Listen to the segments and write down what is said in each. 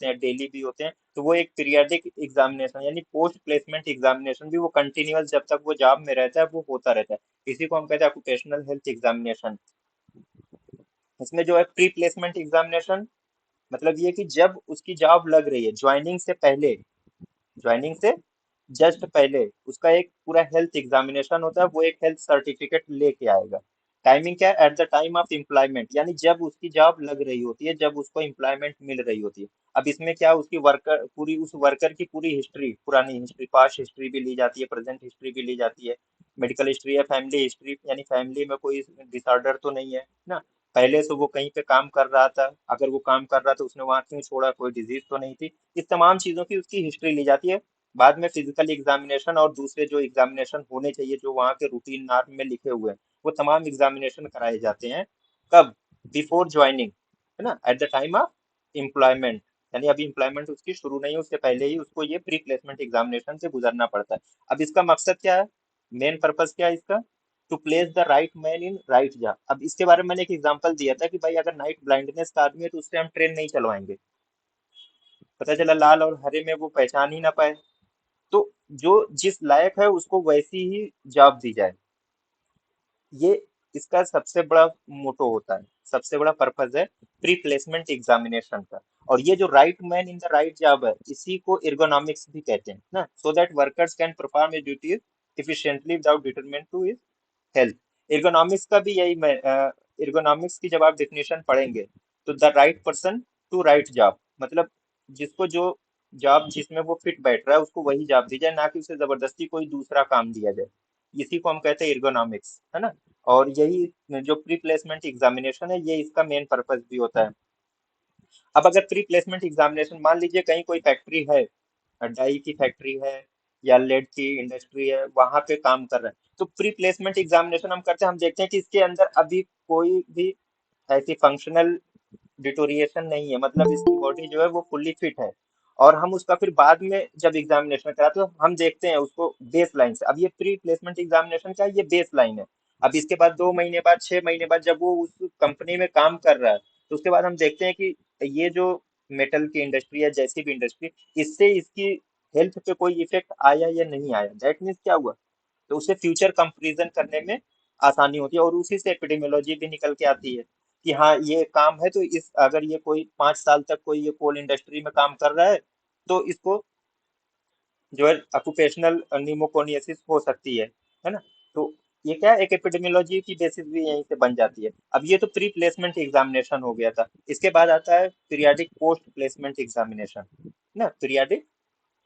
होते हैं, डेली भी होते हैं, तो वो एक पीरियडिक एग्जामिनेशन यानी पोस्ट प्लेसमेंट एग्जामिनेशन भी वो कंटिन्यूअस जब तक वो जॉब में रहता है वो होता रहता है। इसी को हम कहते हैं ऑक्यूपेशनल हेल्थ एग्जामिनेशन। इसमें जो है प्री प्लेसमेंट एग्जामिनेशन मतलब ये कि जब उसकी जॉब लग रही है, ज्वाइनिंग से जस्ट पहले उसका एक पूरा हेल्थ एग्जामिनेशन होता है, वो एक हेल्थ सर्टिफिकेट लेके आएगा। टाइमिंग क्या है, at the time of employment, यानी जब उसकी जॉब लग रही होती है, जब उसको एम्प्लॉयमेंट मिल रही होती है। अब इसमें क्या उसकी वर्कर पूरी उस वर्कर की पूरी हिस्ट्री, पुरानी हिस्ट्री, पास्ट हिस्ट्री भी ली जाती है, प्रेजेंट हिस्ट्री भी ली जाती है, मेडिकल हिस्ट्री है, फैमिली हिस्ट्री, यानी फैमिली में कोई डिसऑर्डर तो नहीं है ना, पहले से वो कहीं पे काम कर रहा था, अगर वो काम कर रहा था उसने वहां क्यों छोड़ा, कोई डिजीज तो नहीं थी, इस तमाम चीजों की उसकी हिस्ट्री ली जाती है। बाद में फिजिकल एग्जामिनेशन और दूसरे जो एग्जामिनेशन होने चाहिए जो वहाँ के रूटीन नॉर्म में लिखे हुए हैं, वो तमाम एग्जामिनेशन कराए जाते हैं। कब? बिफोर ज्वाइनिंग, है ना, at the time of employment, यानी अभी एम्प्लॉयमेंट उसकी शुरू नहीं है उससे पहले ही उसको ये प्री प्लेसमेंट एग्जामिनेशन से गुजरना पड़ता है। अब इसका मकसद क्या है, मेन पर्पज क्या है इसका, to place the right man in right job. अब इसके बारे में मैंने एक एग्जांपल दिया था कि भाई अगर नाइट ब्लाइंडनेस का आदमी है तो उससे हम ट्रेन नहीं चलवाएंगे, पता चला लाल और हरे में वो पहचान ही ना पाए, तो जो जिस लायक है उसको वैसी ही जॉब दी जाए, ये इसका सबसे बड़ा मोटो होता है, सबसे बड़ा पर्पज है प्री प्लेसमेंट एग्जामिनेशन का। और ये जो right man in the right job है इसी को एर्गोनॉमिक्स भी कहते हैं ना, so that workers can perform a duties efficiently without detriment to his health. Ergonomics का भी यही मैं एर्गोनॉमिक्स की जब आप डेफिनेशन पढ़ेंगे तो the right person to right job, मतलब जिसको जो जॉब जिसमें वो फिट बैठ रहा है उसको वही जॉब दी जाए, ना कि उसे जबरदस्ती कोई दूसरा काम दिया जाए। इसी को हम कहते हैं एर्गोनॉमिक्स, है ना। और यही जो प्री प्लेसमेंट एग्जामिनेशन है ये इसका मेन पर्पज भी होता है। अब अगर प्री प्लेसमेंट एग्जामिनेशन मान लीजिए कहीं कोई फैक्ट्री है, डाई की फैक्ट्री है या लेड की इंडस्ट्री है, वहां पे काम कर रहे हैं, तो प्री प्लेसमेंट एग्जामिनेशन हम करते हैं, हम देखते हैं कि इसके अंदर अभी कोई भी ऐसी फंक्शनल डिटोरिएशन नहीं है, मतलब इसकी बॉडी जो है वो फुल्ली फिट है। और हम उसका फिर बाद में जब एग्जामिनेशन कराते हैं तो हम देखते हैं उसको बेस लाइन से। अब ये प्री प्लेसमेंट एग्जामिनेशन का ये बेस लाइन है। अब इसके बाद 2 महीने बाद, 6 महीने बाद जब वो उस कंपनी में काम कर रहा है तो उसके बाद हम देखते हैं कि ये जो मेटल की इंडस्ट्री है, जैसी भी इंडस्ट्री, इससे इसकी हेल्थ पे कोई इफेक्ट आया या नहीं आया, दैट मीन्स क्या हुआ, तो उसे फ्यूचर कंपैरिजन करने में आसानी होती है। और उसी से एपिडेमियोलॉजी भी निकल के आती है कि हाँ ये काम है तो इस अगर ये कोई 5 साल तक कोई ये कोल इंडस्ट्री में काम कर रहा है तो इसको जो है ऑक्यूपेशनल न्यूमोकोनियासिस हो सकती है ना। तो ये क्या है, एक एपिडेमियोलॉजी की बेसिस भी यहीं से बन जाती है। अब ये तो प्री प्लेसमेंट एग्जामिनेशन हो गया था, इसके बाद आता है पीरियाडिक पोस्ट प्लेसमेंट एग्जामिनेशन ना। Periodic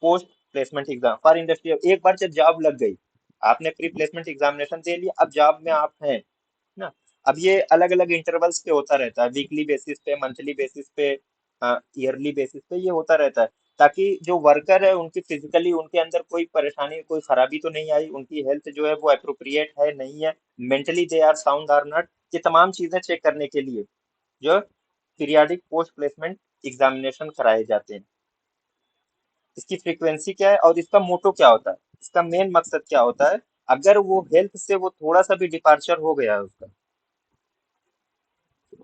post placement exam for industry, एक बार जब जॉब लग गई, आपने प्री प्लेसमेंट एग्जामिनेशन दे लिया, अब जॉब में आप हैं ना। अब ये अलग अलग इंटरवल्स पे होता रहता है, वीकली बेसिस पे, मंथली बेसिस पे, ईयरली बेसिस पे ये होता रहता है, ताकि जो वर्कर है उनकी फिजिकली उनके अंदर कोई परेशानी कोई खराबी तो नहीं आई, उनकी हेल्थ जो है वो अप्रोप्रिएट है नहीं है, mentally they are sound or not, ये तमाम चीजें चेक करने के लिए जो पीरियाडिक पोस्ट प्लेसमेंट एग्जामिनेशन कराए जाते हैं। इसकी फ्रीक्वेंसी क्या है और इसका मोटो क्या होता है, इसका मेन मकसद क्या होता है, अगर वो हेल्थ से वो थोड़ा सा भी डिपार्चर हो गया है उसका,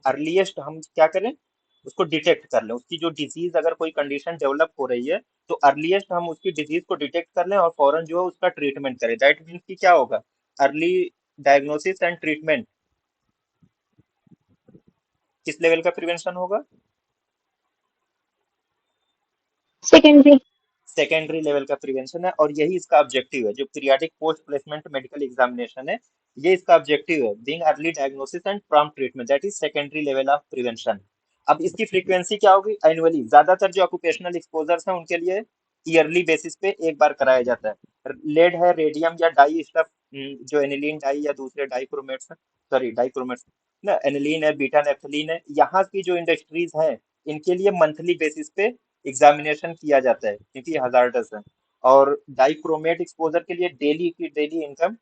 अर्लीस्ट हम क्या करें, उसको डिटेक्ट कर लें, उसकी जो डिजीज अगर कोई कंडीशन डेवलप हो रही है तो अर्लीस्ट हम उसकी डिजीज को डिटेक्ट कर लें और फौरन जो है उसका ट्रीटमेंट करें। दैट मीन्स कि क्या होगा, अर्ली डायग्नोसिस एंड ट्रीटमेंट किस लेवल का प्रिवेंशन होगा, सेकेंडरी। सेकेंडरी लेवल का प्रिवेंशन है। और यही इसका ऑब्जेक्टिव है, जो periodic post placement medical examination है, ये इसका ऑब्जेक्टिव है, being early diagnosis and prompt treatment, that is secondary level of prevention. अब इसकी फ्रीक्वेंसी क्या होगी, एनुअली, ज्यादातर जो ऑक्यूपेशनल एक्सपोजर्स हैं उनके लिए ईयरली बेसिस पे एक बार कराया जाता है। लेड है, रेडियम या डाई स्टफ, जो एनिलीन डाई या दूसरे डाइक्रोमेट्स, सॉरी डाइक्रोमेट्स ना, एनिलीन है, बीटा नेफ्थलीन है, यहाँ की जो इंडस्ट्रीज हैं इनके लिए मंथली बेसिस पे एग्जामिनेशन किया जाता है क्योंकि ये हजार्डस है। और डाइक्रोमेट एक्सपोजर के लिए डेली की डेली इनकम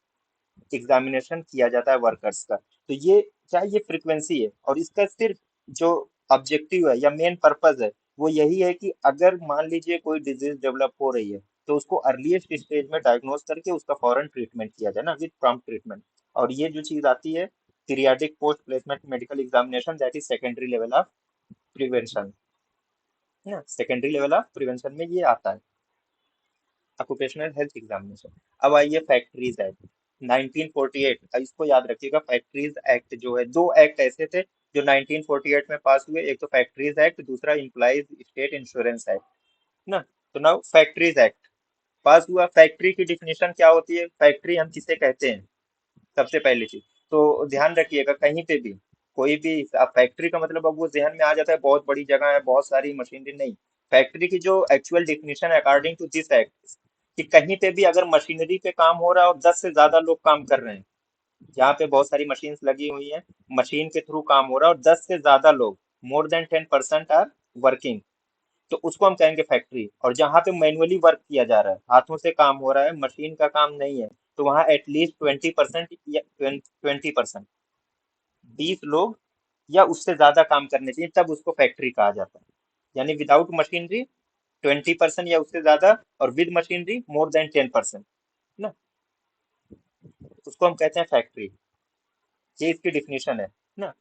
एग्जामिनेशन किया जाता है वर्कर्स का। तो ये क्या, ये फ्रीक्वेंसी है और इसका सिर्फ जो ऑब्जेक्टिव है या मेन पर्पज है वो यही है कि अगर मान लीजिए कोई डिजीज डेवलप हो रही है तो उसको अर्लीस्ट स्टेज में डायग्नोस करके उसका फॉरन ट्रीटमेंट किया जाए ना, विद प्रॉम्प्ट ट्रीटमेंट। और ये जो चीज आती है periodic post placement medical examination, that is secondary level of prevention है ना। सेकेंडरी लेवल ऑफ प्रिवेंशन में ये आता है, ऑक्यूपेशनल हेल्थ एग्जामिनेशन। अब आइए फैक्ट्रीज एक्ट 1948, अब इसको याद रखिएगा। फैक्ट्रीज एक्ट जो है, दो एक्ट ऐसे थे जो 1948 में पास हुए, एक तो फैक्ट्रीज एक्ट, दूसरा इम्प्लाइज स्टेट इंश्योरेंस एक्ट, ना। तो नाउ फैक्ट्रीज एक्ट पास हुआ। फैक्ट्री की डिफिनीशन क्या होती है, फैक्ट्री हम किसे कहते हैं, सबसे पहली चीज तो ध्यान रखिएगा। कहीं पे भी कोई भी आप फैक्ट्री का मतलब, अब वो जहन में आ जाता है बहुत बड़ी जगह है, बहुत सारी मशीनरी, नहीं। फैक्ट्री की जो एक्चुअल डिफिनीशन है अकॉर्डिंग टू दिस एक्ट, कि कहीं पे भी अगर मशीनरी पे काम हो रहा है और 10 से ज्यादा लोग काम कर रहे हैं, जहाँ पे बहुत सारी मशीन्स लगी हुई हैं, मशीन के थ्रू काम हो रहा है और 10 से ज्यादा लोग, मोर देन 10% आर वर्किंग, तो उसको हम कहेंगे फैक्ट्री। और जहाँ पे मैनुअली वर्क किया जा रहा है, हाथों से काम हो रहा है, मशीन का काम नहीं है, तो वहाँ एटलीस्ट 20% या 20%, 20 लोग या उससे ज्यादा काम करने चाहिए, तब उसको फैक्ट्री कहा जाता है। यानी विदाउट मशीनरी 20% या उससे ज्यादा, और विद मशीनरी मोर देन 10%, ना, उसको हम कहते हैं फैक्ट्री। ये इसकी डिफिनेशन है ना।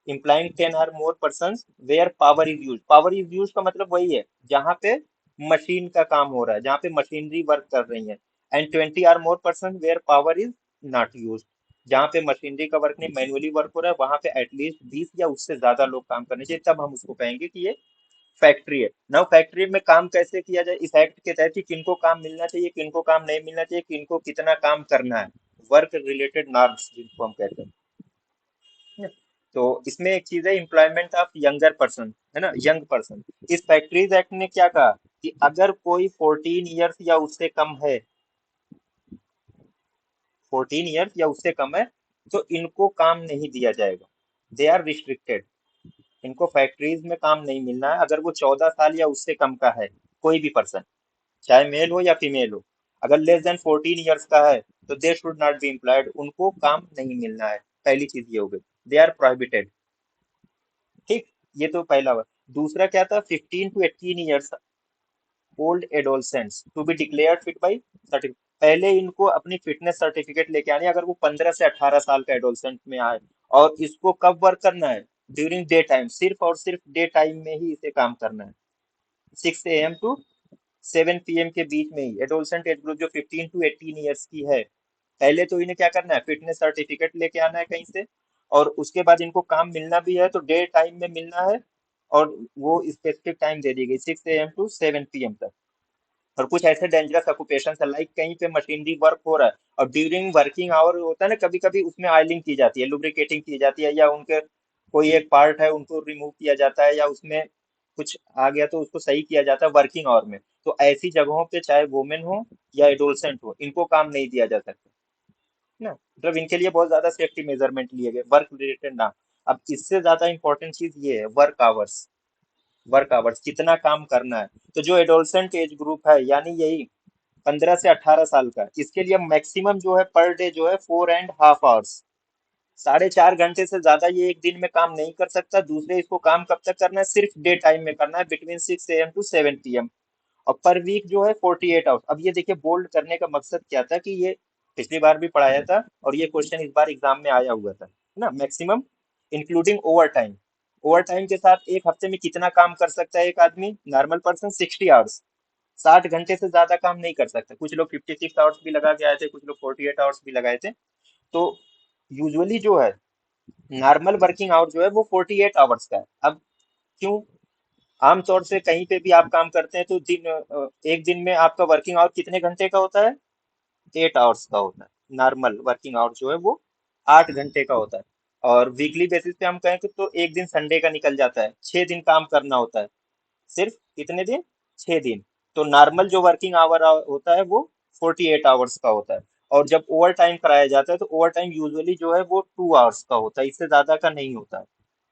implying 10 or more persons where power is used। Power is use का मतलब वही है जहां पे मशीन का काम हो रहा है, जहां पे मशीनरी वर्क कर रही है। And 20 or more person where power is not use, जहां पे मशीनरी का वर्क नहीं, मैनुअली वर्क हो रहा है, वहां पे एटलीस्ट 20 या उससे ज्यादा लोग काम करने चाहिए, तब हम उसको कहेंगे कि ये फैक्ट्री है। नाउ फैक्ट्री में काम कैसे किया जाए इस एक्ट के तहत, कि किनको काम मिलना चाहिए, किनको काम नहीं मिलना चाहिए, किनको कितना काम करना है, वर्क रिलेटेड नॉर्म्स जिनको हम कहते हैं। तो इसमें एक चीज है, एम्प्लॉयमेंट ऑफ यंगर पर्सन, है ना, यंग पर्सन। इस फैक्ट्रीज एक्ट ने क्या कहा कि अगर कोई 14 ईयर्स या उससे कम है, 14 ईयर्स या उससे कम है, तो इनको काम नहीं दिया जाएगा, दे आर रिस्ट्रिक्टेड। इनको फैक्ट्रीज में काम नहीं मिलना है अगर वो 14 साल या उससे कम का है, कोई भी पर्सन, चाहे मेल हो या फीमेल हो। अगर लेस देन 14 ईयर्स का है तो they should not be employed, उनको काम नहीं मिलना है। पहली चीज ये हो गई, दे आर प्रोहिबिटेड। ठीक, ये तो पहला हुआ। दूसरा क्या था, 15 to 18 years old adolescents to be declared fit by certificate. पहले इनको अपनी फिटनेस सर्टिफिकेट लेके आनी है, अगर वो 15 से 18 साल का एडोलसेंट में आए। और इसको कब वर्क करना है, ड्यूरिंग डे टाइम, सिर्फ और सिर्फ डे टाइम में ही इसे काम करना है, 6 AM to 7 PM के बीच में ही। एडोलसेंट एज ग्रुप जो 15 to 18 ईयर्स की है, पहले तो इन्हें क्या करना है, फिटनेस सर्टिफिकेट लेके आना है कहीं से, और उसके बाद इनको काम मिलना भी है तो डे टाइम में मिलना है। और वो स्पेसिफिक टाइम दे दी गई, 6 AM to 7 PM तक। और कुछ ऐसे डेंजरस ऑक्यूपेशन है, लाइक कहीं पे मशीनरी वर्क हो रहा है और ड्यूरिंग वर्किंग आवर होता है ना, कभी कभी उसमें ऑयलिंग की जाती है, लुब्रिकेटिंग की जाती है, या उनके कोई एक पार्ट है उनको रिमूव किया जाता है, या उसमें कुछ आ गया तो उसको सही किया जाता है वर्किंग आवर में। तो ऐसी जगहों पे चाहे वुमेन हो या एडोलसेंट हो, इनको काम नहीं दिया जा सकता ना। मतलब इनके लिए बहुत ज्यादा सेफ्टी मेजरमेंट लिए गए, वर्क रिलेटेड ना। अब इससे ज्यादा इंपॉर्टेंट चीज ये है, वर्क आवर्स। वर्क आवर्स कितना काम करना है, तो जो एडोलसेंट एज ग्रुप है, यानी यही 15 से 18 साल का, इसके लिए मैक्सिमम जो है पर डे जो है 4.5 आवर्स, 4.5 घंटे से ज्यादा ये एक दिन में काम नहीं कर सकता। दूसरे, इसको काम कब तक करना है, सिर्फ डे टाइम में करना है, बिटवीन 6 AM to 7 PM। और पर वीक जो है 48 आवर्स। अब ये देखिए, बोल्ड करने का मकसद क्या था, कि ये पिछली बार भी पढ़ाया था और ये क्वेश्चन इस बार एग्जाम में आया हुआ था, है ना। Maximum including over time, over time के साथ एक हफ्ते में कितना काम कर सकता है एक आदमी, नॉर्मल पर्सन, 60 आवर्स। 60 घंटे से ज्यादा काम नहीं कर सकता। कुछ लोग 56 आवर्स भी लगा के आए थे, कुछ लोग 48 आवर्स भी लगाए थे। तो यूजुअली जो है नॉर्मल वर्किंग आवर जो है वो 48 आवर्स का है। अब क्यों, आमतौर से कहीं पे भी आप काम करते हैं तो एक दिन में आपका वर्किंग आवर कितने घंटे का होता है, 8 आवर्स का होता है। नॉर्मल वर्किंग आवर जो है वो 8 घंटे का होता है। और वीकली बेसिस पे हम कहें तो एक दिन संडे का निकल जाता है, 6 दिन काम करना होता है। सिर्फ कितने दिन, 6 दिन। तो नॉर्मल जो वर्किंग आवर होता है वो 48 आवर्स का होता है। और जब ओवर टाइम कराया जाता है तो ओवर टाइम यूजुअली जो है वो 2 आवर्स का होता है, इससे ज्यादा का नहीं होता है।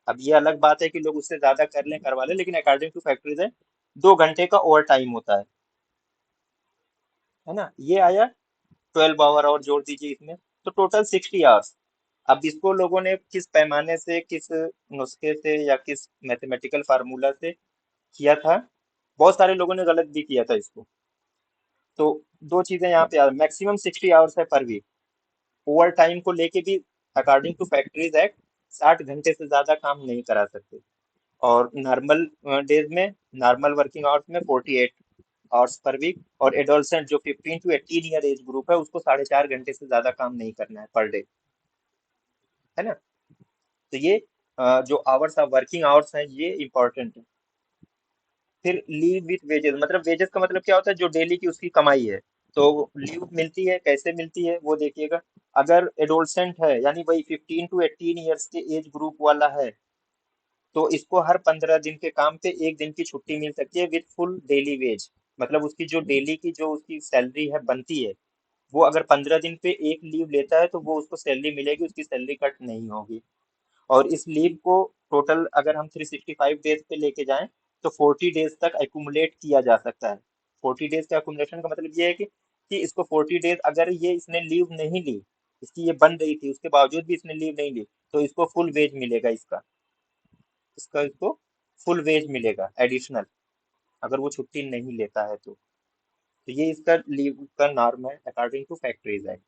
अब ये अलग बात है कि लोग उससे ज्यादा कर लें, करवा लें, लेकिन अकॉर्डिंग टू फैक्ट्रीज है 2 घंटे का ओवर टाइम होता है ना। ये आया 12 आवर, और जोड़ दीजिए इसमें, तो टोटल 60 आवर्स। अब इसको लोगों ने किस पैमाने से, किस नुस्खे से, या किस मैथमेटिकल फार्मूला से किया था, बहुत सारे लोगों ने गलत भी किया था इसको। तो दो चीजें यहाँ पे याद, मैक्सिमम 60 आवर्स है पर वीक। ओवर टाइम को लेके भी अकॉर्डिंग टू फैक्ट्रीज एक्ट 60 घंटे से ज्यादा काम नहीं करा सकते। और नॉर्मल डेज में, नॉर्मल वर्किंग आवर्स में 48 आवर्स पर वीक। और एडोलसेंट जो 15 to 18 ईयर एज ग्रुप है, उसको 4.5 घंटे से ज्यादा काम नहीं करना है पर डे, है ना। तो ये जो आवर्स ऑफ वर्किंग आवर्स हैं ये इंपॉर्टेंट है। फिर लीव विथ वेजेस, मतलब वेजेस का मतलब क्या होता है, जो डेली की उसकी कमाई है। तो लीव मिलती है, कैसे मिलती है वो देखिएगा। अगर एडोलसेंट है, यानी वही 15 to 18 ईयर्स के एज ग्रुप वाला है, तो इसको हर 15 दिन के काम पे एक दिन की छुट्टी मिल सकती है विद फुल डेली वेज। मतलब उसकी जो डेली की जो उसकी सैलरी है बनती है, वो अगर 15 दिन पे एक लीव लेता है तो वो उसको सैलरी मिलेगी, उसकी सैलरी कट नहीं होगी। और इस लीव को टोटल अगर हम 365 डेज पे लेके जाएं, तो 40 डेज तक एक्यूमुलेट किया जा सकता है। 40 डेज का एक्यूमुलेशन का मतलब ये है कि इसको 40 डेज अगर ये इसने लीव नहीं ली, इसकी ये बन रही थी उसके बावजूद भी इसने लीव नहीं ली, तो इसको फुल वेज मिलेगा, इसका इसका इसको फुल वेज मिलेगा एडिशनल, अगर वो छुट्टी नहीं लेता है तो ये इसका लीव का नॉर्म है अकॉर्डिंग टू फैक्ट्रीज एक्ट।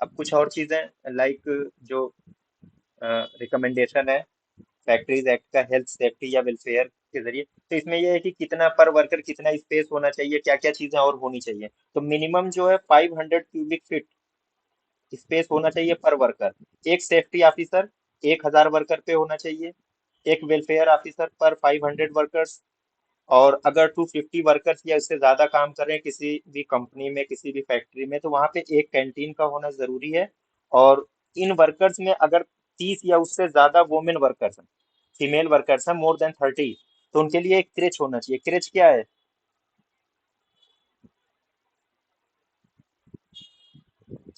अब कुछ और चीजें लाइक जो रिकमेंडेशन है फैक्ट्रीज एक्ट का हेल्थ सेफ्टी या वेलफेयर के जरिए, तो इसमें यह है कि कितना पर वर्कर कितना स्पेस होना चाहिए, क्या क्या चीजें और होनी चाहिए। तो मिनिमम जो है 500 क्यूबिक फीट स्पेस होना चाहिए पर वर्कर। एक सेफ्टी ऑफिसर 1,000 वर्कर पे होना चाहिए। एक वेलफेयर ऑफिसर पर 500 वर्कर्स। और अगर 250 वर्कर्स या उससे ज्यादा काम कर रहे हैं किसी भी कंपनी में, किसी भी फैक्ट्री में, तो वहां पे एक कैंटीन का होना जरूरी है। और इन वर्कर्स में अगर 30 या उससे ज्यादा वुमेन वर्कर्स हैं, फीमेल वर्कर्स हैं more than 30, तो उनके लिए एक क्रेच होना चाहिए। क्रेच क्या है,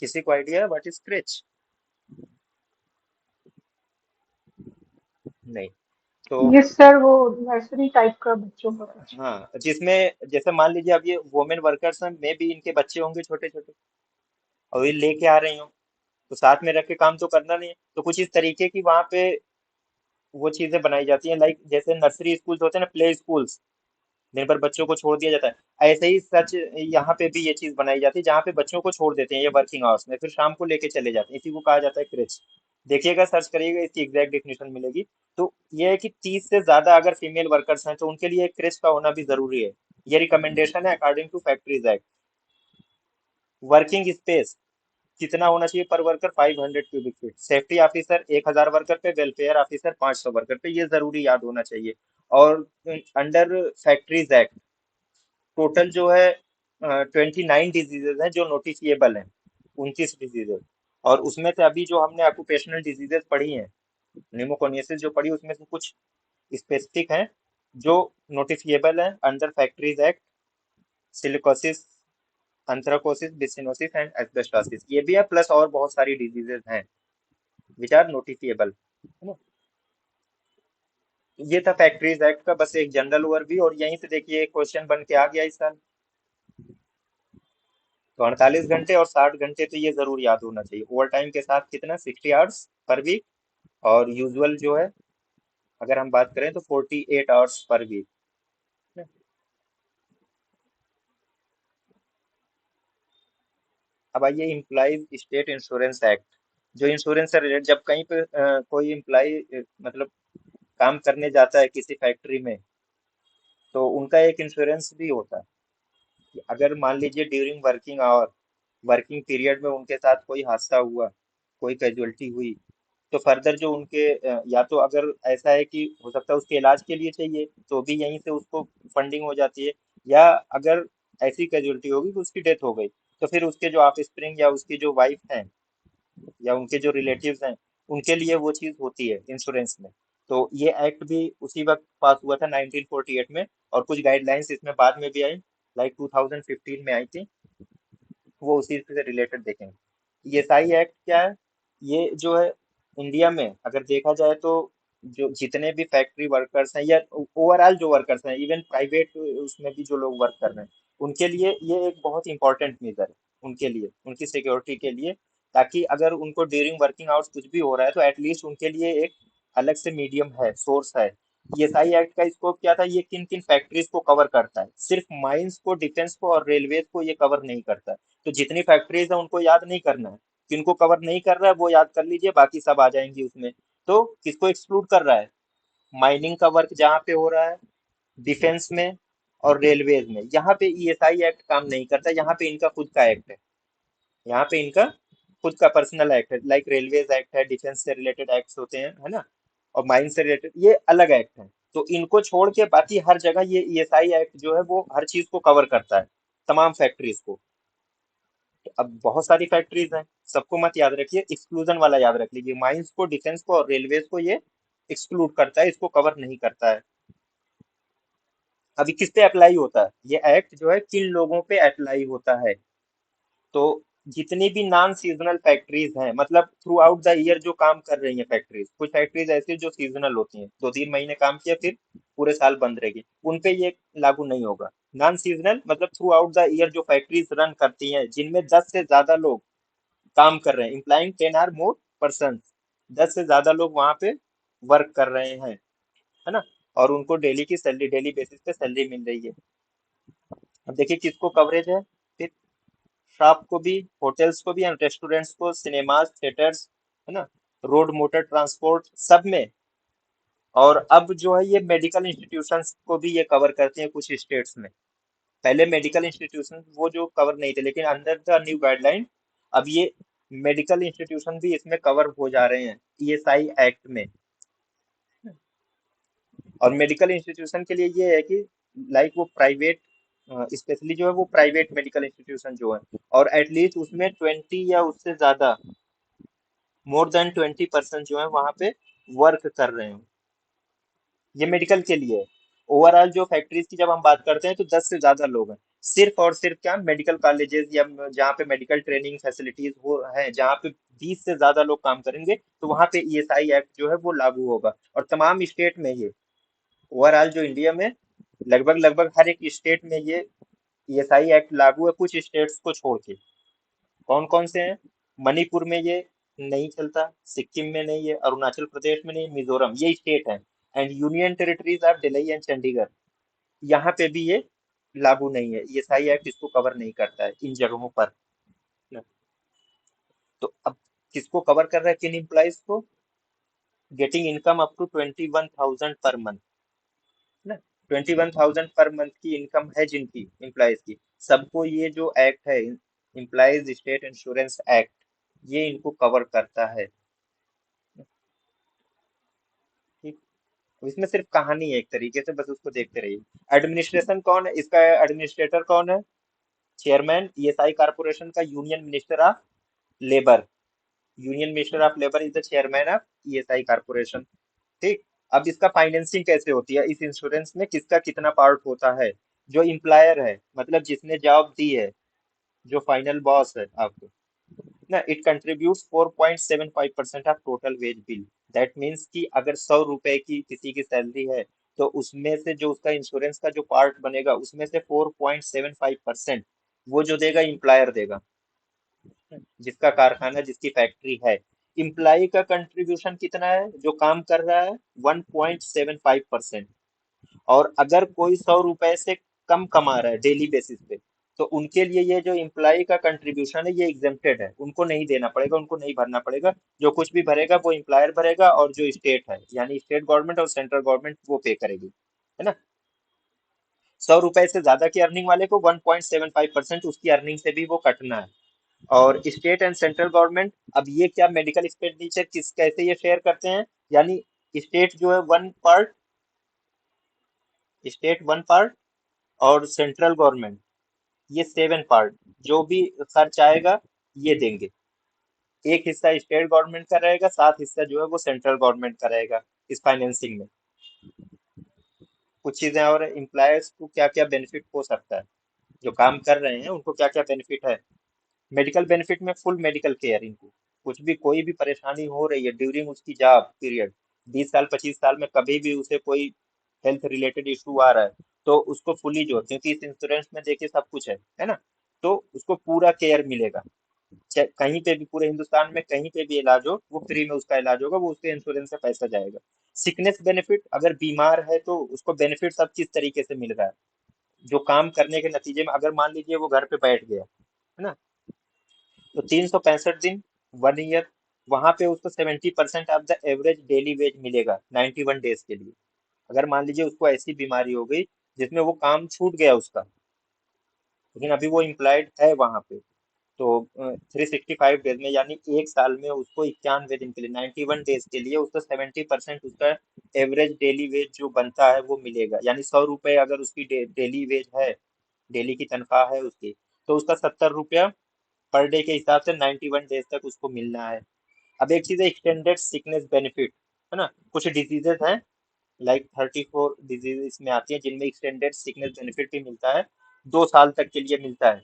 किसी को आइडिया है व्हाट इज क्रेच? नहीं। तो यस सर, वो नर्सरी टाइप का बच्चों का कुछ। हाँ, जिसमें जैसे मान लीजिए अब ये वुमेन वर्कर्स हैं, मे भी इनके बच्चे होंगे छोटे छोटे, और ये लेके आ रही हूँ, तो साथ में रख के काम तो करना नहीं है, तो कुछ इस तरीके की वहां पे वो चीजें बनाई जाती हैं, लाइक जैसे नर्सरी स्कूल्स होते हैं ना, प्ले स्कूल्स, जिन पर बच्चों को छोड़ दिया जाता है, ऐसे ही सच यहाँ पे भी ये चीज बनाई जाती है जहाँ पे बच्चों को छोड़ देते हैं ये वर्किंग आवर्स में, फिर शाम को लेके चले जाते हैं, इसी को कहा जाता है क्रेच। देखिएगा, सर्च करिएगा, इसकी एग्जैक्ट डेफिनेशन मिलेगी। तो ये है कि 30 से ज्यादा अगर फीमेल वर्कर्स हैं तो उनके लिए क्रेच का होना भी जरूरी है। ये रिकमेंडेशन है according to factories act. Working space कितना होना चाहिए per worker, 500 cubic feet. Safety officer 1,000 worker पे, वेलफेयर ऑफिसर 500 वर्कर पे, ये जरूरी याद होना चाहिए। और अंडर फैक्ट्रीज एक्ट टोटल जो है 29 डिजीजेज हैं जो नोटिफिएबल हैं, 29 डिजीजेज। और उसमें से अभी जो हमने ऑक्यूपेशनल डिजीजेज पढ़ी हैं, निमोकोनियसिस जो पढ़ी, उसमें से कुछ स्पेसिफिक हैं जो नोटिफिएबल हैं under factories act. Silicosis, anthracosis, byssinosis and asbestosis, ये भी है, प्लस और बहुत सारी डिजीजेज हैं विच आर नोटिफिएबल, है ना। ये था फैक्ट्रीज एक्ट का बस एक जनरल ओवरव्यू, और यहीं से देखिए एक क्वेश्चन बन के आ गया इस साल। तो 48 घंटे और 60 घंटे तो ये जरूर याद होना चाहिए। ओवर टाइम के साथ कितना, 60 आवर्स पर वीक। और यूजुअल जो है अगर हम बात करें तो 48 आवर्स पर वीक। अब आइए इम्प्लाइज स्टेट इंश्योरेंस एक्ट। जो इंश्योरेंस से रिलेटेड, जब कहीं पे कोई इम्प्लाई मतलब काम करने जाता है किसी फैक्ट्री में, तो उनका एक इंश्योरेंस भी होता है कि अगर मान लीजिए during working hour, working period में उनके साथ कोई हादसा हुआ, कोई कैजुअलिटी हुई, तो फर्दर जो उनके या तो अगर ऐसा है कि हो सकता है उसके इलाज के लिए चाहिए, तो भी यहीं से उसको फंडिंग हो जाती है। या अगर ऐसी कैजुअलिटी होगी कि उसकी डेथ हो गई, तो फिर उसके जो ऑफ स्प्रिंग या उसकी जो वाइफ है या उनके जो रिलेटिव्स हैं, उनके लिए वो चीज़ होती है इंश्योरेंस में। तो ये एक्ट भी उसी वक्त पास हुआ था 1948 में। और कुछ गाइडलाइंस इसमें बाद में भी आई, लाइक 2015 में आई थी, वो उसी से रिलेटेड देखेंगे। ये साई एक्ट क्या है, ये जो है इंडिया में अगर देखा जाए तो जो जितने भी फैक्ट्री वर्कर्स हैं या ओवरऑल जो वर्कर्स हैं, इवन प्राइवेट उसमें भी जो लोग वर्क कर रहे हैं, उनके लिए ये एक बहुत इंपॉर्टेंट मेजर है, उनके लिए, उनकी सिक्योरिटी के लिए। ताकि अगर उनको ड्यूरिंग वर्किंग आवर्स कुछ भी हो रहा है तो एटलीस्ट उनके लिए एक अलग से मीडियम है, सोर्स है। ईएसआई एक्ट का स्कोप क्या था, ये किन किन फैक्ट्रीज को कवर करता है, सिर्फ माइंस को, डिफेंस को और रेलवेज को ये कवर नहीं करता है। तो जितनी फैक्ट्रीज है उनको याद नहीं करना है, किनको कवर नहीं कर रहा है वो याद कर लीजिए, बाकी सब आ जाएंगी उसमें। तो किसको एक्सक्लूड कर रहा है, माइनिंग का वर्क जहाँ पे हो रहा है, डिफेंस में और रेलवेज में, यहाँ पे ईएसआई एक्ट काम नहीं करता, यहाँ पे इनका खुद का एक्ट है। यहाँ पे इनका खुद का पर्सनल एक्ट है, लाइक रेलवेज एक्ट है, डिफेंस से रिलेटेड एक्ट्स होते हैं, है ना, और माइन से रिलेटेड ये अलग एक्ट है। तो इनको छोड़ के बाकी हर जगह ये ईएसआई एक्ट जो है वो हर चीज को कवर करता है, तमाम फैक्ट्रीज को। तो अब बहुत सारी फैक्ट्रीज हैं, सबको मत याद रखिए, एक्सक्लूजन वाला याद रख लीजिए, माइंस को, डिफेंस को और रेलवेज को ये एक्सक्लूड करता है, इसको कवर नहीं करता है। अभी किस पे अप्लाई होता है ये एक्ट जो है, किन लोगों पे अप्लाई होता है? तो जितनी भी नॉन सीजनल फैक्ट्रीज हैं, मतलब थ्रू आउट द ईयर जो काम कर रही हैं फैक्ट्रीज, कुछ फैक्ट्रीज ऐसी हैं जो सीजनल होती हैं, 2-3 महीने काम किया फिर पूरे साल बंद रहेगी, उन पे ये लागू नहीं होगा। नॉन सीजनल मतलब थ्रू आउट द ईयर जो फैक्ट्रीज रन करती हैं, जिनमें 10 से ज्यादा लोग काम कर रहे हैं, इम्प्लाइंग 10 or more पर्सन, 10 से ज्यादा लोग वहां पे वर्क कर रहे हैं, है ना, और उनको डेली की सैलरी, डेली बेसिस पे सैलरी मिल रही है। अब देखिए किसको कवरेज है फिर, शॉप को भी, होटल्स को भी, एंड रेस्टोरेंट्स को, सिनेमाज, थिएटर्स, है ना, रोड मोटर ट्रांसपोर्ट सब में। और अब जो है ये मेडिकल इंस्टीट्यूशंस को भी ये कवर करते हैं कुछ स्टेट्स में। पहले मेडिकल इंस्टीट्यूशन वो जो कवर नहीं थे, लेकिन अंडर द न्यू गाइडलाइन अब ये मेडिकल इंस्टीट्यूशन भी इसमें कवर हो जा रहे हैं ईएसआई एक्ट में। और मेडिकल इंस्टीट्यूशन के लिए ये है कि लाइक वो प्राइवेट, स्पेशली जो है वो प्राइवेट मेडिकल इंस्टीट्यूशन जो है, और एटलीस्ट उसमें 20 या उससे ज्यादा, मोर देन 20% जो है वहां पे वर्क कर रहे हैं, ये मेडिकल के लिए है। ओवरऑल जो फैक्ट्रीज की जब हम बात करते हैं तो 10 से ज्यादा लोग हैं, सिर्फ और सिर्फ क्या मेडिकल कॉलेजेस या जहाँ पे मेडिकल ट्रेनिंग फैसिलिटीज हो है, जहाँ पे 20 से ज्यादा लोग काम करेंगे, तो वहां पे ईएसआई एक्ट जो है वो लागू होगा, और तमाम स्टेट में ये, ओवरऑल जो इंडिया में लगभग लगभग हर एक स्टेट में ये ईएसआई एक्ट लागू है, कुछ स्टेट्स को छोड़ के। कौन कौन से हैं? मणिपुर में ये नहीं चलता, सिक्किम में नहीं है, अरुणाचल प्रदेश में नहीं, मिजोरम, ये स्टेट है, and union territories of Delhi and Chandigarh, यहाँ पे भी ये लागू नहीं है, ईएसआई एक्ट इसको कवर नहीं करता है इन जगहों पर। तो अब किसको कवर कर रहा है, किन एम्प्लॉइज को? Getting income up to 21,000 per month, ना, 21,000 पर मंथ की इनकम है जिनकी एम्प्लॉयज की, सबको ये जो एक्ट है, एम्प्लॉयज स्टेट इंश्योरेंस एक्ट, ये इनको कवर करता है। ठीक। अब इसमें सिर्फ कहानी है एक तरीके से, बस उसको देखते रहिए। एडमिनिस्ट्रेशन कौन है इसका, एडमिनिस्ट्रेटर कौन है? चेयरमैन ईएसआई कारपोरेशन का union minister of labour, union minister of labour is the chairman of ESI corporation. ठीक। अब इसका फाइनेंसिंग कैसे होती है, इस इंश्योरेंस में किसका कितना पार्ट होता है? जो इम्प्लायर है, मतलब जिसने जॉब दी है, जो फाइनल बॉस है आपको ना, it contributes 4.75% of total wage bill. That means कि अगर 100 रुपए की किसी की सैलरी है, तो उसमें से जो उसका इंश्योरेंस का जो पार्ट बनेगा, उसमें से 4.75% वो जो देगा इम्प्लायर देगा, जिसका कारखाना, जिसकी फैक्ट्री है। इम्प्लाई का कंट्रीब्यूशन कितना है जो काम कर रहा है? 1.75%। और अगर कोई 100 रुपए से कम कमा रहा है डेली बेसिस पे, तो उनके लिए ये जो इम्प्लाई का कंट्रीब्यूशन है ये एग्जेम्प्टेड है, उनको नहीं देना पड़ेगा, उनको नहीं भरना पड़ेगा। जो कुछ भी भरेगा वो इम्प्लायर भरेगा, और जो स्टेट है यानी स्टेट गवर्नमेंट और सेंट्रल गवर्नमेंट वो पे करेगी, है ना। 100 रुपए से ज्यादा की अर्निंग वाले को 1.75% उसकी अर्निंग से भी वो कटना है। और स्टेट एंड सेंट्रल गवर्नमेंट, अब ये क्या मेडिकल एक्सपेंडिचर किस कैसे ये शेयर करते हैं, यानी स्टेट जो है 1 पार्ट, स्टेट 1 पार्ट, और सेंट्रल गवर्नमेंट ये 7 पार्ट, जो भी खर्च आएगा ये देंगे। एक हिस्सा स्टेट गवर्नमेंट का रहेगा, 7 हिस्सा जो है वो सेंट्रल गवर्नमेंट का रहेगा इस फाइनेंसिंग में। कुछ चीजें और, एम्प्लॉयर्स को क्या क्या बेनिफिट हो सकता है, जो काम कर रहे हैं उनको क्या क्या बेनिफिट है। मेडिकल बेनिफिट में फुल मेडिकल केयर इनको, कुछ भी कोई भी परेशानी हो रही है ड्यूरिंग उसकी जॉब पीरियड, 20 साल 25 साल में कभी भी उसे कोई हेल्थ रिलेटेड इशू आ रहा है, तो उसको फुली जो, क्योंकि इस इंश्योरेंस में देखिए सब कुछ है ना, तो उसको पूरा केयर मिलेगा। चाहे कहीं पे भी पूरे हिंदुस्तान में कहीं पे भी इलाज हो, वो फ्री में उसका इलाज होगा, वो उसके इंश्योरेंस से पैसा जाएगा। सिकनेस बेनिफिट, अगर बीमार है तो उसको बेनिफिट सब किस तरीके से मिल रहा है, जो काम करने के नतीजे में, अगर मान लीजिए वो घर पे बैठ गया, है ना, तो 365 दिन, 1 ईयर, वहां पे उसको 70% of the average daily wage मिलेगा 91 डेज के लिए। अगर मान लीजिए उसको ऐसी बीमारी हो गई जिसमें वो काम छूट गया उसका, लेकिन अभी वो इम्प्लॉयड है वहां पे, तो 365 डेज में यानी एक साल में उसको 91 दिन के लिए 91 डेज के लिए उसको 70% उसका एवरेज डेली वेज जो बनता है वो मिलेगा। यानी 100 रुपए अगर उसकी डेली वेज है, डेली की तनख्वाह है उसकी, तो उसका 70 रुपया पर डे के हिसाब से 91 डेज तक उसको मिलना है। अब एक चीज है एक्सटेंडेड सिकनेस बेनिफिट, है ना। कुछ डिजीजेस हैं, लाइक 34 डिजीज इसमें आती हैं जिनमें एक्सटेंडेड सिकनेस बेनिफिट भी मिलता है, 2 साल तक के लिए मिलता है।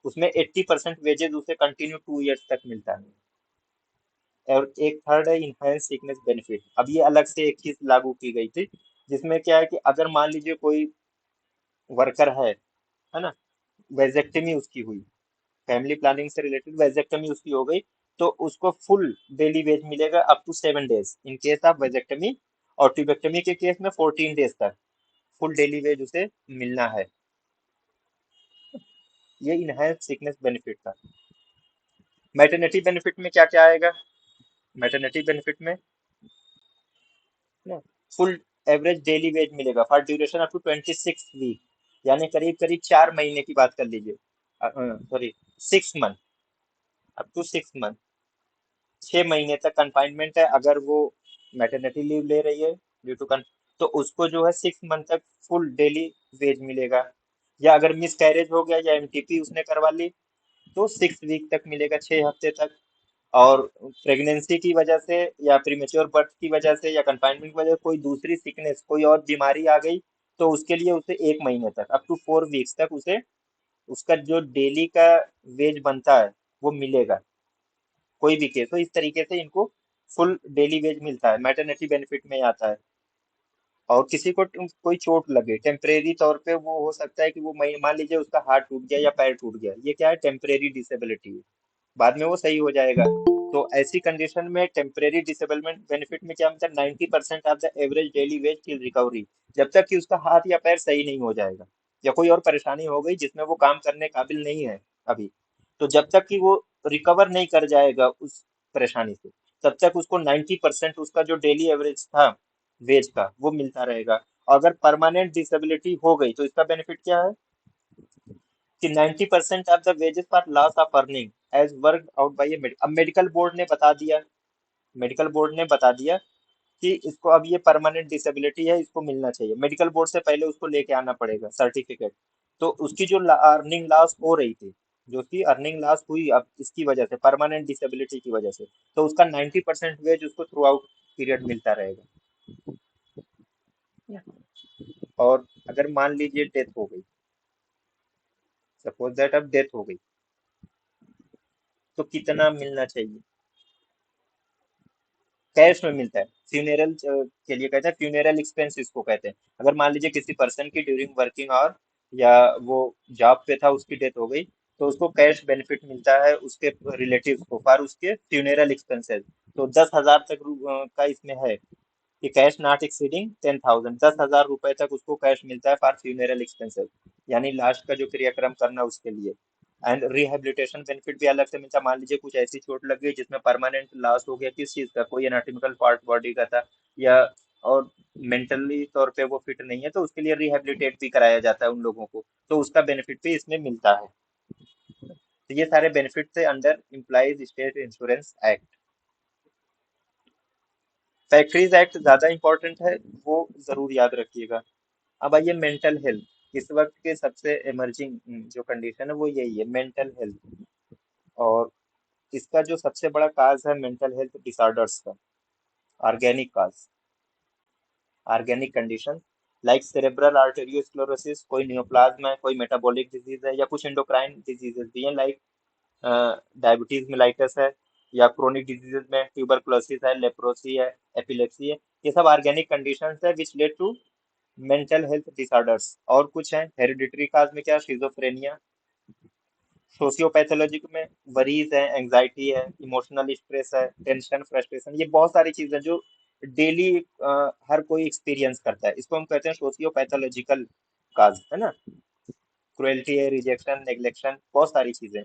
उसमें 80% वेजेस उसे कंटिन्यू 2 ईयर्स तक मिलता है। और एक थर्ड है इनहेंस सिकनेस बेनिफिट। अब ये अलग से एक चीज लागू की गई थी, जिसमें क्या है कि अगर मान लीजिए कोई वर्कर है ना, वेजेक्टमी उसकी हुई, फैमिली प्लानिंग से रिलेटेड वेजेक्टमी उसकी हो गई, तो उसको फुल डेली वेज मिलेगा up to 7 days in case of vasectomy, और ट्यूबेक्टमी के केस में 14 डेज तक फुल डेली वेज उसे मिलना है। ये इनहेंस सिकनेस बेनिफिट था। मैटरनिटी बेनिफिट में क्या क्या आएगा? मैटरनिटी बेनिफिट में ना फुल एवरेज डेली वेज मिलेगा for duration up to 26 week, यानी करीब करीब 4 महीने की बात कर लीजिए, sorry 6 month, up to 6 month, 6 महीने तक कंफाइनमेंट है अगर वो मैटरनिटी लीव ले रही है ड्यू टू कन, तो उसको जो है 6 मंथ तक फुल डेली वेज मिलेगा। या अगर मिस कैरेज हो गया या एमटीपी उसने करवा ली तो 6 वीक तक मिलेगा, 6 हफ्ते तक। और प्रेगनेंसी की वजह से या प्रीमेच्योर बर्थ की वजह से या कंफाइनमेंट की वजह से कोई दूसरी सिकनेस कोई और बीमारी आ गई, तो उसके लिए उसे 1 महीने तक अप टू 4 वीक्स तक उसे उसका जो डेली का वेज बनता है वो मिलेगा, कोई भी केस हो। इस तरीके से इनको फुल डेली वेज मिलता है, मैटरनिटी बेनिफिट में आता है। और किसी को कोई चोट लगे टेम्परेरी तौर पे, वो हो सकता है कि वो मान लीजिए उसका हाथ टूट गया या पैर टूट गया, ये क्या है, टेम्परेरी डिसेबिलिटी है, बाद में वो सही हो जाएगा। तो ऐसी कंडीशन में टेम्परेरी डिसेबलमेंट बेनिफिट में क्या मतलब 90% of the average daily veg till recovery, जब तक कि उसका हाथ या पैर सही नहीं हो जाएगा, या कोई और परेशानी हो गई जिसमें वो काम करने काबिल नहीं है अभी, तो जब तक कि वो रिकवर नहीं कर जाएगा उस परेशानी से, तब तक उसको 90% उसका जो डेली एवरेज था वेज का वो मिलता रहेगा। और अगर परमानेंट डिसेबिलिटी हो गई तो इसका बेनिफिट क्या है कि 90% of the wages for loss of earning as work out by अब मेडिकल बोर्ड ने बता दिया, मेडिकल बोर्ड ने बता दिया कि इसको अब ये परमानेंट डिसेबिलिटी है, इसको मिलना चाहिए। मेडिकल बोर्ड से पहले उसको लेके आना पड़ेगा सर्टिफिकेट। तो उसकी जो अर्निंग लॉस हो रही थी, जो उसकी अर्निंग लॉस हुई अब इसकी वजह से परमानेंट डिसेबिलिटी की वजह से, तो उसका 90% वेज उसको थ्रू आउट पीरियड मिलता रहेगा। और अगर मान लीजिए डेथ हो गई, सपोज दैट अब डेथ हो गई, तो कितना मिलना चाहिए? कैश में मिलता है। फ्यूनेरल के लिए कहते हैं, फ्यूनेरल एक्सपेंस इसको कहते हैं। अगर मान लीजिए किसी पर्सन की ड्यूरिंग वर्किंग आवर या वो जॉब पे था उसकी डेथ हो गई, तो उसको कैश बेनिफिट मिलता है उसके रिलेटिव्स को फॉर उसके फ्यूनेरल एक्सपेंसेस। तो 10,000 तक का इसमें है कि कैश नॉट एक्सीडिंग 10,000, 10,000 रुपए तक उसको कैश मिलता है फॉर फ्यूनेरल एक्सपेंसेस, यानी लास्ट का जो क्रियाक्रम करना उसके लिए। एंड रिहेबिलिटेशन बेनिफिट भी अलग से मिलता है। मान लीजिए कुछ ऐसी चोट लग गई जिसमें परमानेंट लॉस हो गया किस चीज का, कोई एनाटॉमिकल पार्ट बॉडी का था, या और मेंटली तौर पे वो फिट नहीं है, तो उसके लिए रिहेबिलिटेट भी कराया जाता है उन लोगों को, तो उसका बेनिफिट भी इसमें मिलता है। तो ये सारे बेनिफिट है under employees state insurance act. Factories act ज्यादा इंपॉर्टेंट है, वो जरूर याद रखिएगा। अब आइए मेंटल हेल्थ, इस वक्त के सबसे इमर्जिंग जो कंडीशन है वो यही है, मेंटल हेल्थ। और इसका जो सबसे बड़ा काज है मेंटल हेल्थ डिसऑर्डर्स का, organic cause, organic condition, like cerebral arteriosclerosis, कोई नियोप्लाज्म है, कोई मेटाबॉलिक डिजीज है, या कुछ एंडोक्राइन डिजीजेस भी हैं, लाइक डायबिटीज मिलाइटस है, या क्रोनिक डिजीजेज में ट्यूबरकुलोसिस है, लेप्रोसी है, एपिलेप्सी है। ये सब ऑर्गेनिक कंडीशंस है which lead to mental health disorders. और कुछ हैं हेरिडिटरी काज में, क्या शिजोफ्रेनिया, सोशियोपैथोलॉजी में वरीज है, एंजाइटी है, इमोशनल स्ट्रेस है, टेंशन, फ्रस्ट्रेशन, ये बहुत सारी चीजें जो डेली हर कोई एक्सपीरियंस करता है, इसको हम कहते हैं सोशियोपैथोलॉजिकल काज, है ना। क्रुएल्टी है, रिजेक्शन, नेग्लेक्शन, बहुत सारी चीजें।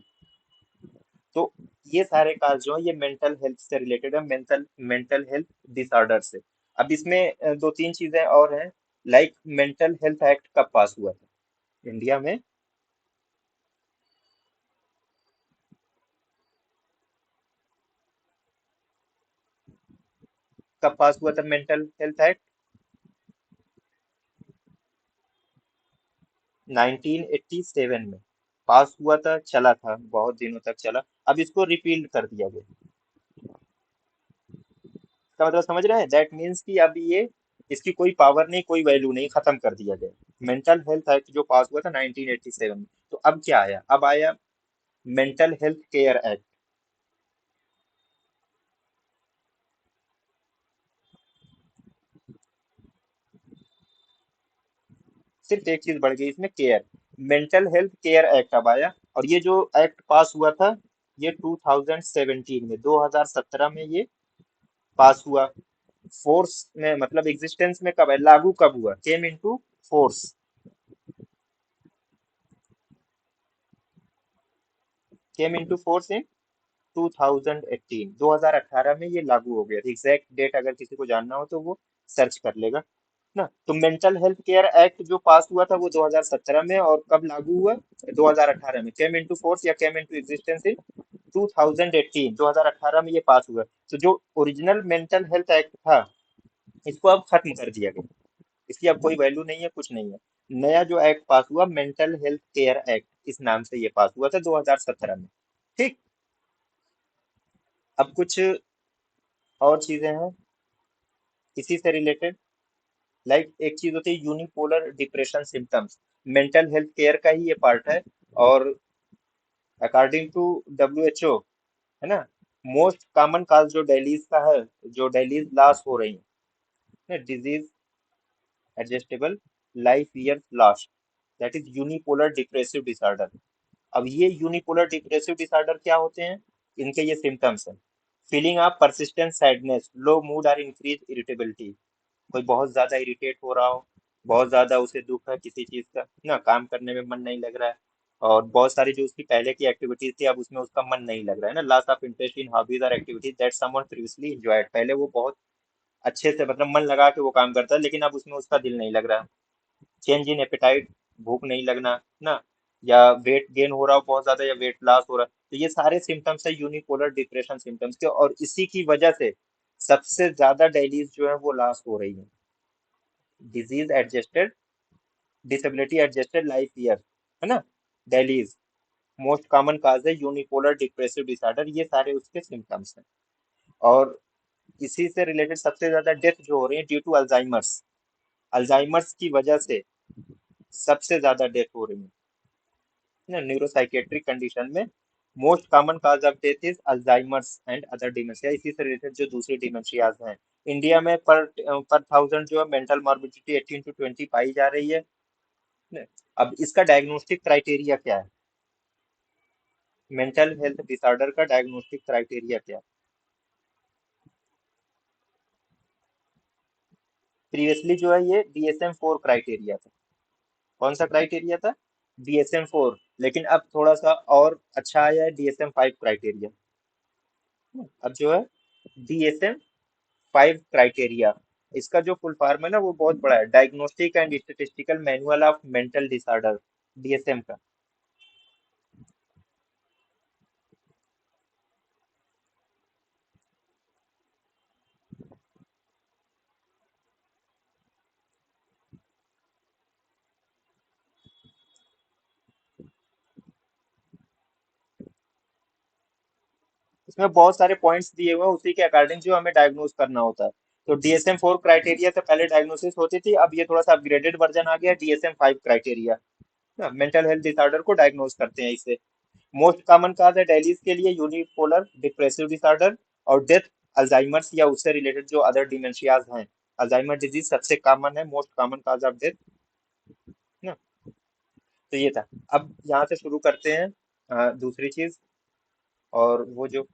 तो ये सारे काज जो है ये मेंटल हेल्थ से रिलेटेड है, मेंटल मेंटल हेल्थ डिसऑर्डर से। अब इसमें दो तीन चीजें और हैं। लाइक मेंटल हेल्थ एक्ट कब पास हुआ था इंडिया में? कब पास हुआ था मेंटल हेल्थ एक्ट? 1987 में पास हुआ था, चला था, बहुत दिनों तक चला। अब इसको रिपील कर दिया गया। इसका मतलब समझ रहे हैं? दैट मीन्स कि अब ये इसकी कोई पावर नहीं, कोई वैल्यू नहीं, खत्म कर दिया गया। मेंटल हेल्थ एक्ट जो पास हुआ था 1987 में, तो अब क्या आया? अब आया मेंटल हेल्थ केयर एक्ट। सिर्फ एक चीज बढ़ गई इसमें, care. Mental health care act अब आया। और ये जो एक्ट पास हुआ था ये 2017 में, 2017 में ये पास हुआ। फोर्स में मतलब एग्जिस्टेंस में कब है, लागू कब हुआ, came into force? Came into force in 2018, 2018 में ये लागू हो गया। एग्जैक्ट डेट अगर किसी को जानना हो तो वो सर्च कर लेगा ना। तो मेंटल हेल्थ केयर एक्ट जो पास हुआ था वो 2017 में, और कब लागू हुआ? 2018 में। केम इनटू फोर्स या केम इनटू एग्जिस्टेंस इन 2018, 2018 में ये पास हुआ। तो जो ओरिजिनल मेंटल हेल्थ एक्ट था इसको अब खत्म कर दिया गया। इसकी अब कोई वैल्यू नहीं है, कुछ नहीं है। नया जो एक्ट पास हुआ मेंटल हेल्थ केयर एक्ट, इस नाम से ये पास हुआ था 2017 में। ठीक। अब कुछ और चीजें हैं इसी से रिलेटेड। लाइक एक चीज होती है unipolar depression symptoms, mental health care का ही ये पार्ट है। और अकॉर्डिंग टू WHO, है ना, मोस्ट कॉमन काज जो डेलीज का है, जो डेलीज लॉस हो रही है, disease adjustable life year loss, that is unipolar depressive disorder. अब ये यूनिपोलर डिप्रेसिव डिसऑर्डर क्या होते हैं? इनके ये सिम्टम्स हैं। Feeling of persistent sadness, low mood और इंक्रीज इरिटेबिलिटी। कोई बहुत ज्यादा इरिटेट हो रहा हो, बहुत ज्यादा उसे दुख है किसी चीज का ना, काम करने में मन नहीं लग रहा है। और बहुत सारी जो उसकी पहले की एक्टिविटीज थी अब उसमें उसका मन नहीं लग रहा है ना। Loss of interest in hobbies और activities that someone previously enjoyed, पहले वो बहुत अच्छे से मतलब मन लगा के वो काम करता है लेकिन अब उसमें उसका दिल नहीं लग रहा। चेंज इन एपेटाइट, भूख नहीं लगना ना, या वेट गेन हो रहा हो बहुत ज्यादा, या वेट लॉस हो रहा है, तो ये सारे सिम्टम्स है यूनिपोलर डिप्रेशन सिम्टम्स के। और इसी की वजह से सबसे ज्यादा डेलीज जो है वो लॉस हो रही है। Disease adjusted disability adjusted life year, है ना, डेलीज मोस्ट कॉमन काज है यूनिपोलर डिप्रेसिव डिसऑर्डर, ये सारे उसके सिम्टम्स हैं। और इसी से रिलेटेड सबसे ज्यादा डेथ जो हो रही है ड्यू टू अल्जाइमर्स, अल्जाइमर्स की वजह से सबसे ज्यादा डेथ हो रही है ना, न्यूरोसाइकेट्रिक कंडीशन में। Most common cause of death is Alzheimer's and other dementia, इसी से रिलेटेड जो दूसरी डिमेंशियाज हैं। इंडिया में पर थाउजेंड जो है मेंटल मॉर्बिडिटी 18 to 20 पाई जा रही है ना। अब इसका डायग्नोस्टिक क्राइटेरिया क्या है? मेंटल हेल्थ डिसऑर्डर का डायग्नोस्टिक क्राइटेरिया क्या है? प्रीवियसली जो है ये DSM-4 क्राइटेरिया था। कौन सा क्राइटेरिया था? DSM-4। लेकिन अब थोड़ा सा और अच्छा आया है, DSM-5 क्राइटेरिया। अब जो है DSM-5 क्राइटेरिया, इसका जो फुल फॉर्म है ना वो बहुत बड़ा है, diagnostic and statistical manual of mental disorder, DSM का। इसमें बहुत सारे पॉइंट्स दिए हुए हैं, उसी के अकॉर्डिंग जो हमें डायग्नोज करना होता है। तो DSM-4 क्राइटेरिया से पहले डायग्नोसिस होती थी, अब ये थोड़ा सा अपग्रेडेड वर्जन आ गया, DSM-5 क्राइटेरिया ना, मेंटल हेल्थ डिसऑर्डर को डायग्नोज करते हैं इससे। मोस्ट कॉमन काज है डेलीज के लिए यूनिपोलर डिप्रेसिव डिसऑर्डर, और डेथ अल्जाइमर्स या उससे रिलेटेड जो अदर डिमेंशियाज हैं। अल्जाइमर डिजीज सबसे कॉमन है, most common cause of death ना। तो ये था। अब यहाँ से शुरू करते हैं दूसरी चीज, और वो जो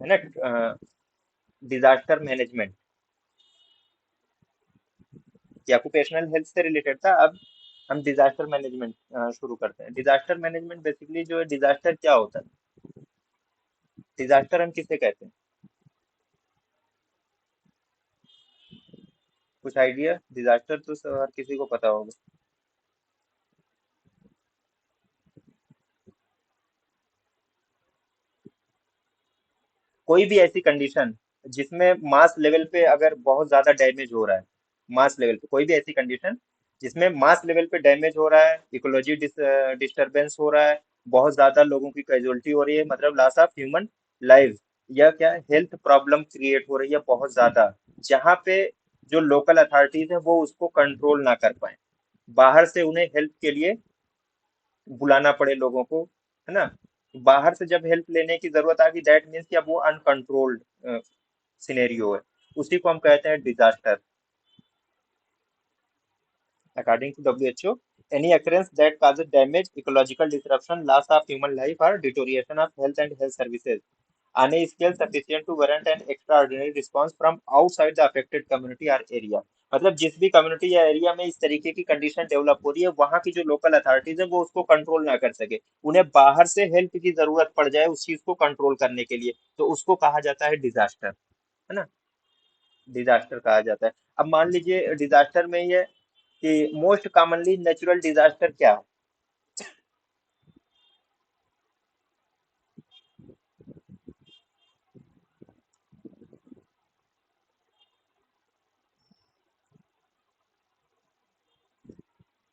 है ना डिजास्टर मैनेजमेंट, ये ऑक्यूपेशनल हेल्थ से रिलेटेड था। अब हम डिजास्टर मैनेजमेंट शुरू करते हैं। डिजास्टर मैनेजमेंट बेसिकली जो है, डिजास्टर क्या होता है? डिजास्टर हम किसे कहते हैं? कुछ आइडिया? डिजास्टर तो हर किसी को पता होगा। कोई भी ऐसी कंडीशन जिसमें मास लेवल पे अगर बहुत ज्यादा डैमेज हो रहा है, मास लेवल पे कोई भी ऐसी कंडीशन जिसमें मास लेवल पे डैमेज हो रहा है, इकोलॉजी डिस्टरबेंस हो रहा है, बहुत ज्यादा लोगों की कैजुअलिटी हो रही है, मतलब लॉस ऑफ ह्यूमन लाइफ, या क्या हेल्थ प्रॉब्लम क्रिएट हो रही है बहुत ज्यादा, जहाँ पे जो लोकल अथॉरिटीज है वो उसको कंट्रोल ना कर पाए, बाहर से उन्हें हेल्प के लिए बुलाना पड़े लोगों को, है ना? बाहर से जब हेल्प लेने की जरूरत आ गई, दैट मीन्स कि अब वो अनकंट्रोल्ड सिनेरियो है, उसी को हम कहते हैं disaster. According to WHO, any occurrence that causes damage, ecological disruption, loss of human life, or deterioration of health and health services on a scale sufficient to warrant an extraordinary response from outside the affected community or area। मतलब जिस भी community या area में इस तरीके की condition develop हो रही है, वहां की जो लोकल अथॉरिटीज है वो उसको कंट्रोल ना कर सके, उन्हें बाहर से हेल्प की जरूरत पड़ जाए उस चीज को कंट्रोल करने के लिए, तो उसको कहा जाता है डिजास्टर, है ना? डिजास्टर कहा जाता है। अब मान लीजिए डिजास्टर में ये कि मोस्ट कॉमनली नेचुरल डिजास्टर क्या है?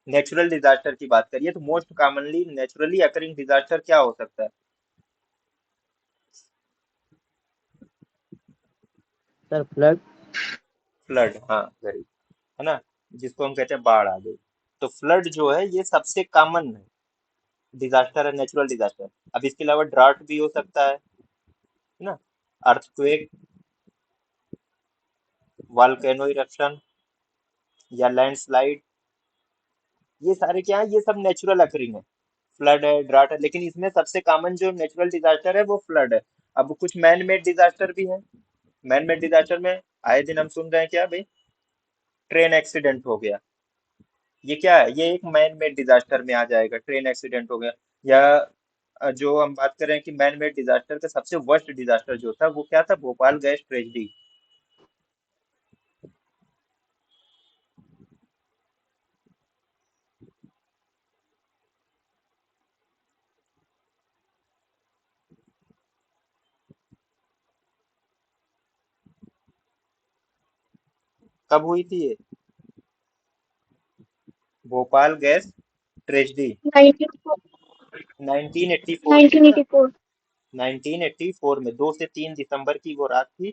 नेचुरल डिजास्टर की बात करिए तो most commonly naturally occurring disaster क्या हो सकता है? Sir flood. फ्लड, हाँ वेरी, है ना? जिसको हम कहते हैं बाढ़ आ गई, तो फ्लड जो है ये सबसे कॉमन है डिजास्टर है, नेचुरल डिजास्टर। अब इसके अलावा ड्राउट भी हो सकता है ना? अर्थक्वेक, वॉल्केनो इरप्शन, या लैंडस्लाइड, ये सारे क्या है, ये सब नेचुरल अकरिंग है। फ्लड है, ड्राउट है, लेकिन इसमें सबसे कॉमन जो नेचुरल डिजास्टर है वो फ्लड है। अब कुछ मैन मेड डिजास्टर भी है। मैन मेड डिजास्टर में आए दिन हम सुन रहे हैं क्या भाई, ट्रेन एक्सीडेंट हो गया, ये क्या है, ये एक मैन मेड डिजास्टर में आ जाएगा, ट्रेन एक्सीडेंट हो गया। या जो हम बात कर रहे हैं कि मैन मेड डिजास्टर का सबसे वर्स्ट डिजास्टर जो था वो क्या था, भोपाल गैस ट्रेजेडी। कब हुई थी ये? भोपाल गैस ट्रेजेडी 19 1984 में, है ना? 1984। 1984 में 2 से 3 दिसंबर की वो रात थी।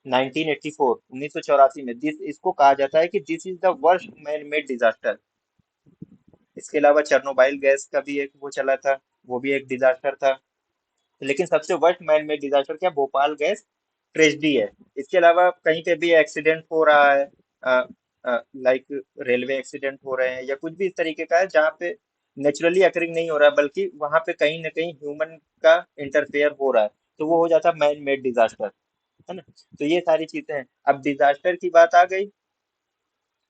1984, 1984 में, दिस इसको कहा जाता है कि this is the worst man made disaster. इसके अलावा चेर्नोबाइल गैस का भी एक वो चला था, वो भी एक डिजास्टर था। लेकिन सबसे वर्स्ट मैन मेड डिजास्टर क्या, भोपाल गैस ट्रेजेडी है। इसके अलावा कहीं पे भी एक्सीडेंट हो रहा है, लाइक रेलवे एक्सीडेंट हो रहे हैं या कुछ भी इस तरीके का है जहाँ पे नेचुरली अकरिंग नहीं हो रहा है, बल्कि वहां पे कहीं ना कहीं ह्यूमन का इंटरफेयर हो रहा है, तो वो हो जाता है मैन मेड डिजास्टर, है ना? तो ये सारी चीजें हैं। अब डिजास्टर की बात आ गई,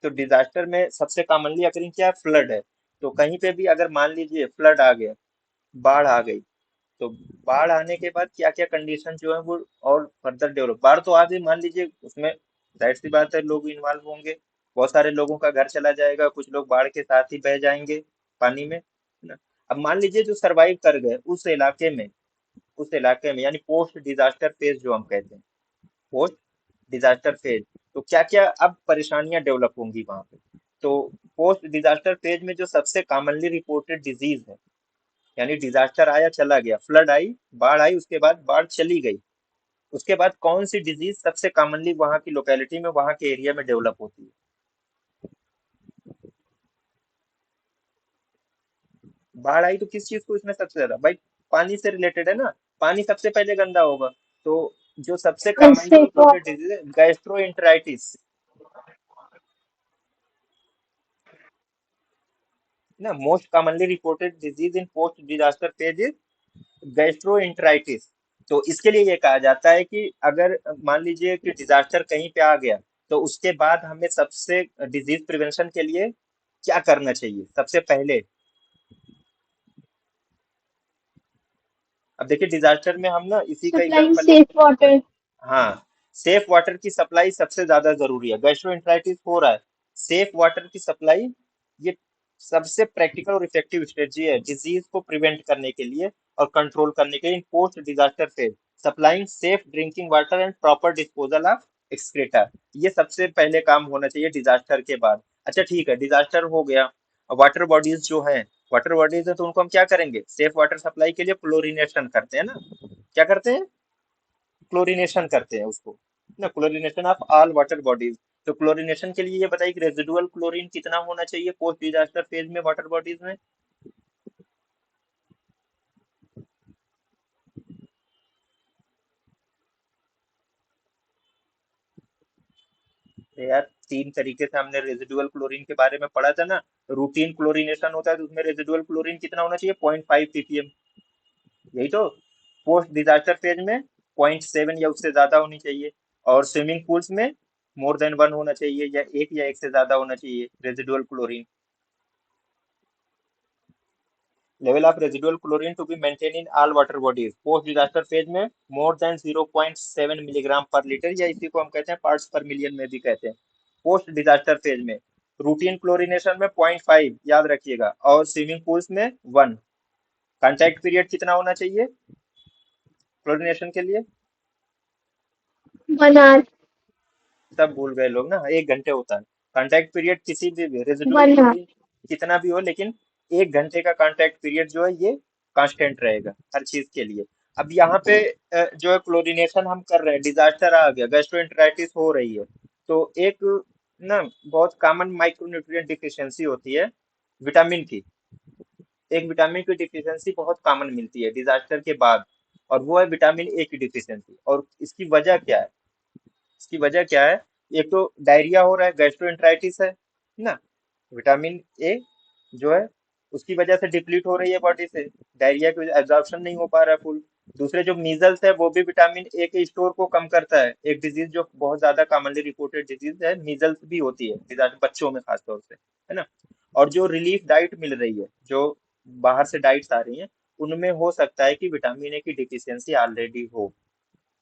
तो डिजास्टर में सबसे कॉमनली अकरिंग क्या है, फ्लड है। तो कहीं पे भी अगर मान लीजिए फ्लड आ गया, बाढ़ आ गई, तो बाढ़ आने के बाद क्या क्या कंडीशन जो है वो और फर्दर डेवलप, बाढ़ तो आ गई मान लीजिए, उसमें जाहिर सी बात है लोग इन्वॉल्व होंगे, बहुत सारे लोगों का घर चला जाएगा, कुछ लोग बाढ़ के साथ ही बह जाएंगे पानी में, है ना? अब मान लीजिए जो सरवाइव कर गए उस इलाके में यानी पोस्ट डिजास्टर फेज जो हम कहते हैं, पोस्ट डिजास्टर फेज, तो क्या क्या अब परेशानियां डेवलप होंगी वहां पे। तो पोस्ट डिजास्टर फेज में जो सबसे कॉमनली रिपोर्टेड डिजीज है, यानी डिजास्टर आया चला गया, फ्लड आई, बाढ़ आई, उसके बाद बाढ़ चली गई, उसके बाद कौन सी डिजीज सबसे कॉमनली वहां की लोकेलिटी में, वहां के एरिया में डेवलप होती है? बाढ़ आई तो किस चीज को इसमें सबसे ज्यादा भाई, पानी से रिलेटेड है ना, पानी सबसे पहले गंदा होगा। तो जो सबसे कॉमनली इससे तो रिपोर्टेड डिजीज है, गैस्ट्रोइंटराइटिस, ना most commonly reported disease in post disaster phase is gastroenteritis. तो इसके लिए ये कहा जाता है कि अगर मान लीजिए कि डिजास्टर कहीं पे आ गया, तो उसके बाद हमें सबसे डिजीज प्रिवेंशन के लिए क्या करना चाहिए सबसे पहले? अब देखिए डिजास्टर में हम ना इसी का सप्लाइंग एग्जांपल सेफ वाटर। हाँ, सेफ वाटर की सप्लाई सबसे ज्यादा जरूरी है। गैस्ट्रोएंटराइटिस हो रहा है, सेफ वाटर की सप्लाई ये सबसे प्रैक्टिकल और इफेक्टिव स्ट्रेटजी है डिजीज को प्रिवेंट करने के लिए और कंट्रोल करने के लिए in post disaster phase. Supplying safe drinking water and proper disposal of excreta, ये सबसे पहले काम होना चाहिए डिजास्टर के बाद। अच्छा ठीक है, डिजास्टर हो गया। वाटर बॉडीज जो हैं, वाटर बॉडीज है तो उनको हम क्या करेंगे, सेफ वाटर सप्लाई के लिए क्लोरीनेशन करते हैं ना। क्या करते हैं, क्लोरीनेशन करते हैं उसको ना, chlorination of all water bodies. तो क्लोरीनेशन के लिए ये बताइए कि रेजिडुअल क्लोरीन कितना होना चाहिए पोस्ट डिजास्टर फेज में वाटर बॉडीज में। तो यार तीन तरीके से हमने रेजिडुअल क्लोरीन के बारे में पढ़ा था ना। रूटीन क्लोरीनेशन होता है तो उसमें रेजिडुअल क्लोरीन कितना होना चाहिए, 0.5 ppm, यही तो। पोस्ट डिजास्टर फेज में 0.7 या उससे ज्यादा होनी चाहिए। और स्विमिंग पूल्स में मोर देन 1 होना चाहिए, या एक से ज्यादा होना चाहिए residual chlorine. Level of residual chlorine to be maintain in all water bodies post disaster phase में more than 0.7 milligram per litre, या इसी को हम कहते हैं पार्ट्स पर मिलियन में भी कहते हैं। पोस्ट डिजास्टर फेज में रूटीन क्लोरीनेशन में 0.5 याद रखिएगा, और स्विमिंग पूल्स में 1। कांटेक्ट पीरियड कितना होना चाहिए क्लोरीनेशन के लिए, 1 आवर। सब भूल गए लोग ना, 1 घंटे होता है कांटेक्ट पीरियड किसी भी रेजिडुअल 1 आवर। क्लोरीन, कितना भी हो, लेकिन 1 घंटे का कांटेक्ट पीरियड जो है ये कांस्टेंट रहेगा हर चीज के लिए। अब यहाँ पे जो है क्लोरीनेशन हम कर रहे हैं, डिजास्टर आ गया, गैस्ट्रोएंटेराइटिस हो रही है, तो एक ना बहुत कॉमन माइक्रोन्यूट्रिएंट डिफिशियंसी होती है विटामिन की। एक विटामिन की डिफिशियंसी बहुत कॉमन मिलती है डिजास्टर के बाद, और वो है विटामिन ए की डिफिशियंसी। और इसकी वजह क्या है, इसकी वजह क्या है, एक तो डायरिया हो रहा है, गैस्ट्रोएंटराइटिस है ना। विटामिन ए जो है उसकी वजह से डिप्लीट हो रही है बॉडी से, डायरिया की वजह एब्जॉर्प्शन नहीं हो पा रहा है फुल। दूसरे जो मीजल्स है वो भी विटामिन ए के स्टोर को कम करता है, एक डिजीज जो बहुत ज्यादा कॉमनली रिपोर्टेड डिजीज है, मीजल्स भी होती है बच्चों में खासतौर से, है ना। और जो रिलीफ डाइट मिल रही है, जो बाहर से डाइट्स आ रही हैं, उनमें हो सकता है कि विटामिन ए की डिफिशियंसी ऑलरेडी हो।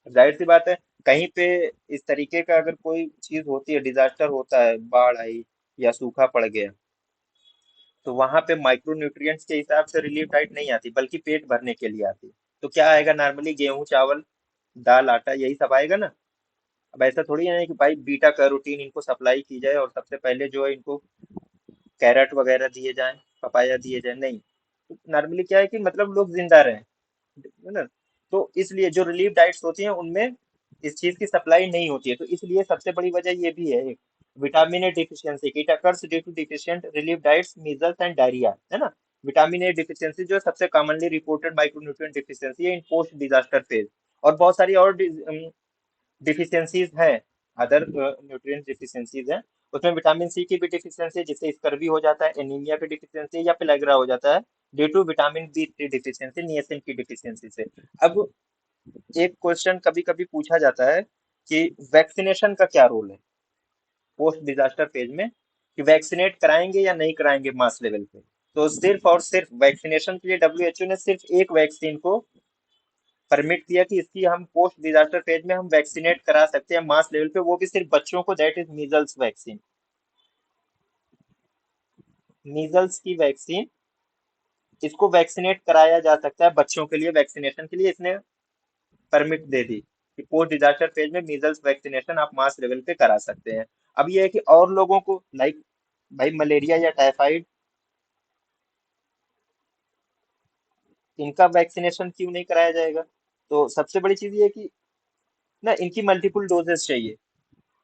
जाहिर सी बात है, कहीं पे इस तरीके का अगर कोई चीज होती है, डिजास्टर होता है, बाढ़ आई या सूखा पड़ गया, तो वहां पे माइक्रो न्यूट्रिएंट्स के हिसाब से रिलीफ डाइट नहीं आती, बल्कि पेट भरने के लिए आती। तो क्या आएगा, नॉर्मली गेहूं चावल दाल आटा यही सब आएगा ना। अब ऐसा थोड़ी है कि भाई बीटा कैरोटीन इनको सप्लाई की जाए और सबसे पहले जो है इनको कैरेट वगैरह दिए जाएं, पपाया दिए जाए, नहीं। नॉर्मली क्या है कि मतलब लोग जिंदा रहें, है ना। तो इसलिए जो रिलीफ डाइट्स होती हैं उनमें इस चीज की सप्लाई नहीं होती है, तो इसलिए सबसे बड़ी वजह ये भी है एक, vitamin A deficiency. It occurs due to deficient relief diets, measles and diarrhoea, है ना। विटामिन ए डिफिशियंसी जो है सबसे कॉमनली रिपोर्टेड माइक्रोन्यूट्रिएंट डिफिशियंसी है इन पोस्ट डिजास्टर फेज। और बहुत सारी और डिफिशियंसीज हैं, अदर न्यूट्रिएंट डिफिशियंसीज हैं। उसमें विटामिन सी की भी डिफिशियंसी, जिससे स्कर्वी हो जाता है, एनीमिया की डिफिशियंसी या पेलाग्रा हो जाता है due to vitamin B3 deficiency, niacin की डिफिशियंसी से। अब एक क्वेश्चन कभी कभी पूछा जाता है कि वैक्सीनेशन का क्या रोल है पोस्ट डिजास्टर फेज में, कि वैक्सीनेट कराएंगे या नहीं कराएंगे मास लेवल पे। तो सिर्फ और सिर्फ वैक्सीनेशन के लिए डब्ल्यूएचओ ने सिर्फ एक वैक्सीन को परमिट किया कि इसकी हम पोस्ट डिजास्टर फेज में हम वैक्सीनेट करा सकते हैं मास लेवल पे, वो भी सिर्फ बच्चों को, that is measles vaccine. Measles की वैक्सीन, इसको वैक्सीनेट कराया जा सकता है बच्चों के लिए, वैक्सीनेशन के लिए इसने परमिट दे दी कि पोस्ट डिजास्टर फेज में मीजल्स वैक्सीनेशन आप मास लेवल पे करा सकते हैं। अब ये है कि और लोगों को लाइक भाई मलेरिया या टाइफाइड, इनका वैक्सीनेशन क्यों नहीं कराया जाएगा। तो सबसे बड़ी चीज ये है कि ना इनकी मल्टीपल डोजेस चाहिए,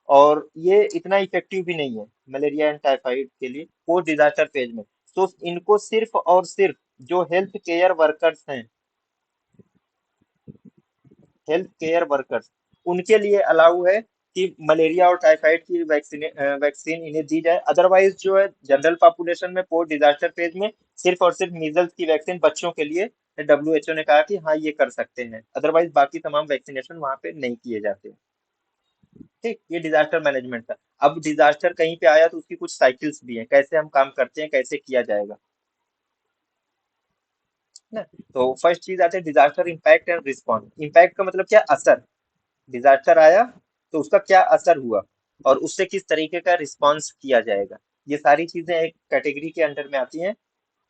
और ये इतना इफेक्टिव भी नहीं है मलेरिया एंड टाइफाइड के लिए पोस्ट डिजास्टर फेज में। तो इनको सिर्फ और सिर्फ जो हेल्थ केयर वर्कर्स हैं, हेल्थ केयर वर्कर्स, उनके लिए अलाउ है कि मलेरिया और टाइफाइड की वैक्सीन इन्हें दी जाए। अदरवाइज जो है जनरल पॉपुलेशन में पोस्ट डिजास्टर फेज में सिर्फ और सिर्फ मीजल्स की वैक्सीन बच्चों के लिए डब्ल्यूएचओ ने कहा कि हाँ ये कर सकते हैं, अदरवाइज बाकी तमाम वैक्सीनेशन वहां पे नहीं किए जाते। ठीक, ये डिजास्टर मैनेजमेंट था। अब डिजास्टर कहीं पे आया तो उसकी कुछ साइकिल्स भी हैं, कैसे हम काम करते हैं, कैसे किया जाएगा। ना। तो फर्स्ट चीज आते हैं disaster impact and response. Impact का मतलब क्या, असर। डिजास्टर आया तो उसका क्या असर हुआ और उससे किस तरीके का रिस्पॉन्स किया जाएगा। ये सारी चीजें एक कैटेगरी के अंडर में आती हैं।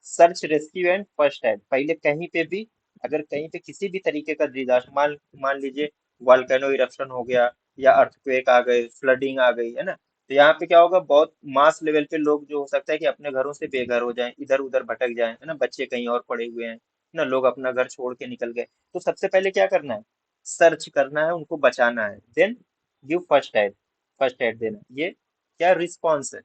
Search, rescue and first aid. पहले कहीं पे भी, अगर कहीं पे किसी भी तरीके का डिजास्टर, मान मान लीजिए वॉल्केनो इरप्शन हो गया या अर्थक्वेक आ गए, फ्लडिंग आ गई, है ना। तो यहाँ पे क्या होगा, बहुत मास लेवल पे लोग जो हो सकता है कि अपने घरों से बेघर हो जाएं, इधर उधर भटक जाएं, है ना, बच्चे कहीं और पड़े हुए हैं, ना, लोग अपना घर छोड़ के निकल गए। तो सबसे पहले क्या करना है, सर्च करना है, उनको बचाना है। Then give first aid, first aid देना, ये क्या रिस्पॉन्स है।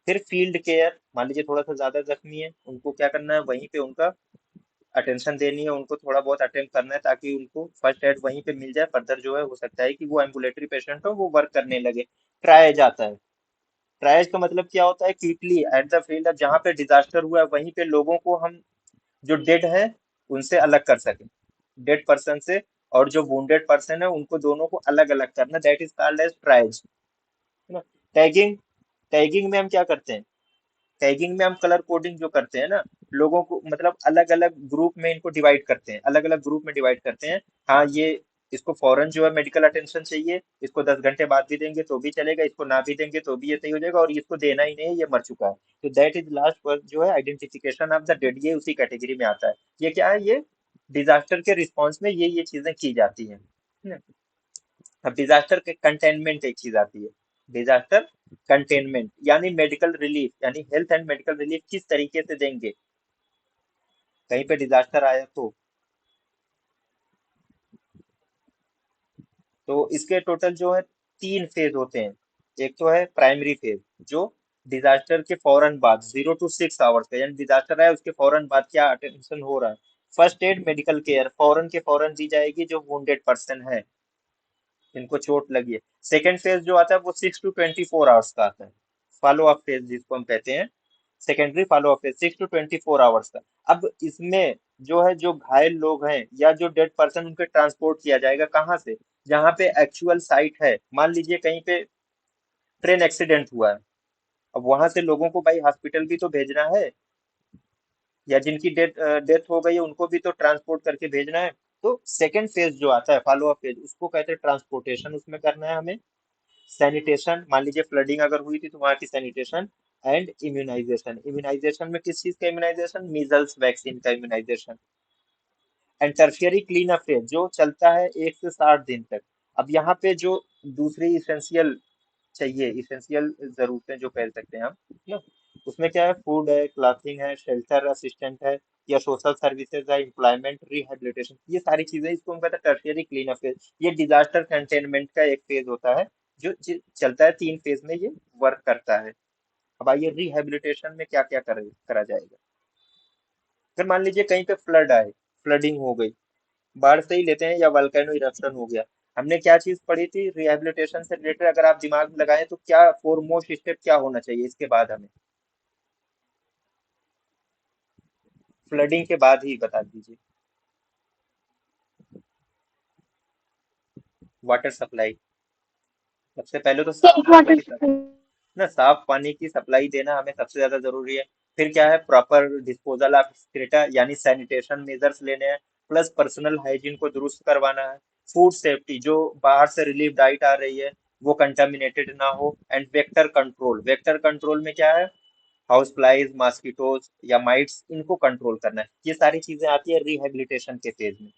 फिर फील्ड केयर, मान लीजिए थोड़ा सा ज्यादा जख्मी है, उनको क्या करना है, वहीं पे उनका अटेंशन देनी है, उनको थोड़ा बहुत अटेंड करना है ताकि उनको फर्स्ट एड वहीं पे मिल जाए। फर्दर जो है हो सकता है कि वो एम्बुलेटरी पेशेंट हो, वो वर्क करने लगे। ट्रायज आता है। ट्रायज का मतलब क्या होता है, क्विकली एट द फील्ड, जहाँ पे डिजास्टर हुआ है वहीं पे लोगों को हम जो डेड है उनसे अलग कर सकें, डेड पर्सन से, और जो वुंडेड पर्सन है उनको दोनों को अलग अलग करना, that is called as triage, है ना। टैगिंग, टैगिंग में हम क्या करते हैं, टैगिंग में हम कलर कोडिंग जो करते हैं ना, लोगों को मतलब अलग अलग ग्रुप में इनको डिवाइड करते हैं, अलग अलग ग्रुप में डिवाइड करते हैं। हाँ, ये इसको फौरन जो है मेडिकल अटेंशन चाहिए, इसको 10 घंटे बाद भी देंगे तो भी चलेगा, इसको ना भी देंगे तो भी ये सही हो जाएगा, और इसको देना ही नहीं है, ये मर चुका है। तो दैट इज लास्ट वर्क जो है आइडेंटिफिकेशन ऑफ द डेड, ये उसी कैटेगरी में आता है। ये क्या है, ये डिजास्टर के रिस्पॉन्स में ये चीजें की जाती हैं, है ना। अब डिजास्टर के कंटेनमेंट एक चीज आती है, डिजास्टर कंटेनमेंट यानी मेडिकल रिलीफ, यानी हेल्थ एंड मेडिकल रिलीफ किस तरीके से देंगे कहीं पे डिजास्टर आया तो इसके टोटल जो है 3 फेज होते हैं। एक तो है प्राइमरी फेज, जो डिजास्टर के फौरन बाद 0 to 6 आवर्स का, यानी डिजास्टर आया उसके फौरन बाद क्या अटेंशन हो रहा है। फर्स्ट एड मेडिकल केयर फौरन के फौरन दी जाएगी जो वुंडेड पर्सन है, जिनको चोट लगी है। सेकेंड फेज जो आता है वो 6 to 24 आवर्स का आता है, फॉलो अप फेज जिसको हम कहते हैं, secondary follow up phase 6 to 24 hours का। अब इसमें जो है, जो घायल लोग हैं या जो डेड पर्सन, उनके ट्रांसपोर्ट किया जाएगा कहाँ से, जहाँ पे एक्चुअल साइट है। मान लीजिए कहीं पे ट्रेन एक्सीडेंट हुआ है, अब वहां से लोगों को भाई हॉस्पिटल भी तो भेजना है, या जिनकी डेथ डेथ हो गई है उनको भी तो ट्रांसपोर्ट करके भेजना है। तो सेकंड फेज जो आता है फॉलो अप फेज, उसको कहते हैं ट्रांसपोर्टेशन, उसमें करना है हमें। सैनिटेशन, मान लीजिए फ्लडिंग अगर हुई थी तो वहां की सैनिटेशन। एंड इम्यूनाइजेशन, इम्यूनाइजेशन में किस चीज का इम्यूनाइजेशन, मीजल्स वैक्सीन का immunisation. And tertiary clean up phase जो चलता है 1 से 60 दिन तक। अब यहाँ पे जो दूसरी इसेंशियल चाहिए, इसेंशियल जरूरतें जो कह सकते हैं हम ना, उसमें क्या है, फूड है, क्लॉथिंग है, शेल्टर असिस्टेंट है, या सोशल सर्विसेज है, एम्प्लॉयमेंट, रिहेबिलिटेशन, ये सारी चीजें, इसको हम कहते हैं टर्शियरी क्लीन अप फेज। ये डिजास्टर कंटेनमेंट का एक फेज होता है जो चलता है 3 फेज में, ये वर्क करता है। अब आइए रिहेबिलिटेशन में क्या क्या करा जाएगा। अगर मान लीजिए कहीं पे फ्लड आए, फ्लडिंग हो गई, बाढ़ से ही लेते हैं, या वल्केनो इरप्शन हो गया, हमने क्या चीज पढ़ी थी रिहेबिलिटेशन से रिलेटेड, अगर आप दिमाग में लगाएं तो क्या फोरमोस्ट स्टेप क्या होना चाहिए इसके बाद हमें, फ्लडिंग के बाद ही बता दीजिए। वाटर सप्लाई, सबसे पहले तो साफ टेक पानी वाटर की ना, साफ पानी की सप्लाई देना हमें सबसे ज्यादा जरूरी है। फिर क्या है, प्रॉपर डिस्पोजल ऑफ एक्सक्रीटा, यानी सैनिटेशन मेजर्स लेने हैं, प्लस पर्सनल हाइजीन को दुरुस्त करवाना है। फूड सेफ्टी, जो बाहर से रिलीफ डाइट आ रही है वो कंटामिनेटेड ना हो। And vector control, vector control में क्या है, हाउस फ्लाइज, मॉस्किटोज या माइट्स, इनको कंट्रोल करना है। ये सारी चीजें आती है रिहेबिलिटेशन के फेज में,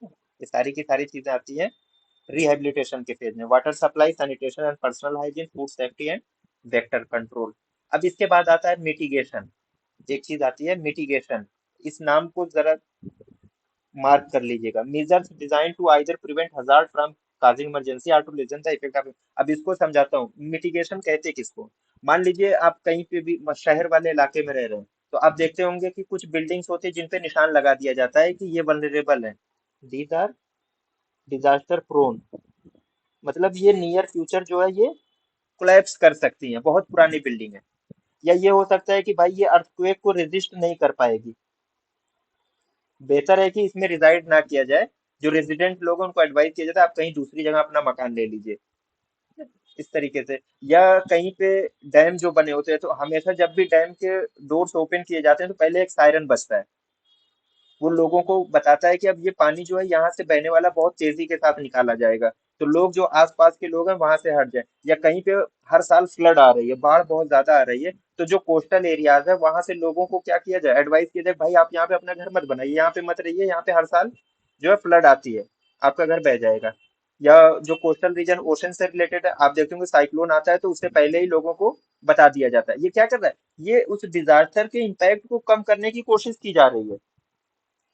ये सारी की सारी चीजें आती है रिहेबिलिटेशन के फेज में। Water supply, sanitation and personal hygiene, food safety and vector control. अब इसके बाद आता है मिटिगेशन, एक चीज आती है मिटिगेशन, इस नाम को जरा मार्क कर लीजिएगा। Measures designed to either prevent hazard from causing emergency और to lessen the effect of. अब इसको समझाता हूँ, मिटिगेशन कहते किसको। मान लीजिए आप कहीं पे भी शहर वाले इलाके में रह रहे हैं, तो आप देखते होंगे कि कुछ बिल्डिंग्स होती है जिन पे निशान लगा दिया जाता है कि ये वल्नरेबल है, दीज आर डिजास्टर प्रोन, मतलब ये नियर फ्यूचर जो है ये कोलैप्स कर सकती है, बहुत पुरानी बिल्डिंग है। या ये हो सकता है कि भाई ये अर्थक्वेक को रेजिस्ट नहीं कर पाएगी, बेहतर है कि इसमें रिजाइड ना किया जाए। जो रेजिडेंट लोग हैं उनको एडवाइस किया जाता है आप कहीं दूसरी जगह अपना मकान ले लीजिए, इस तरीके से। या कहीं पे डैम जो बने होते हैं तो हमेशा जब भी डैम के डोर्स ओपन किए जाते हैं तो पहले एक सायरन बजता है, वो लोगों को बताता है कि अब ये पानी जो है यहाँ से बहने वाला बहुत तेजी के साथ निकाला जाएगा, तो लोग जो आसपास के लोग हैं वहां से हट जाए। या कहीं पे हर साल फ्लड आ रही है, बाढ़ बहुत ज्यादा आ रही है, तो जो कोस्टल एरियाज है वहां से लोगों को क्या किया जाए, एडवाइस किया जाए, भाई आप यहाँ पे अपना घर मत बनाइए, यहाँ पे मत रहिए, यहाँ पे हर साल जो है फ्लड आती है, आपका घर बह जाएगा। या जो कोस्टल रीजन ओशन से रिलेटेड है, आप देखेंगे साइक्लोन आता है तो उससे पहले ही लोगों को बता दिया जाता है। ये क्या कर रहा है, ये उस डिजास्टर के इम्पैक्ट को कम करने की कोशिश की जा रही है।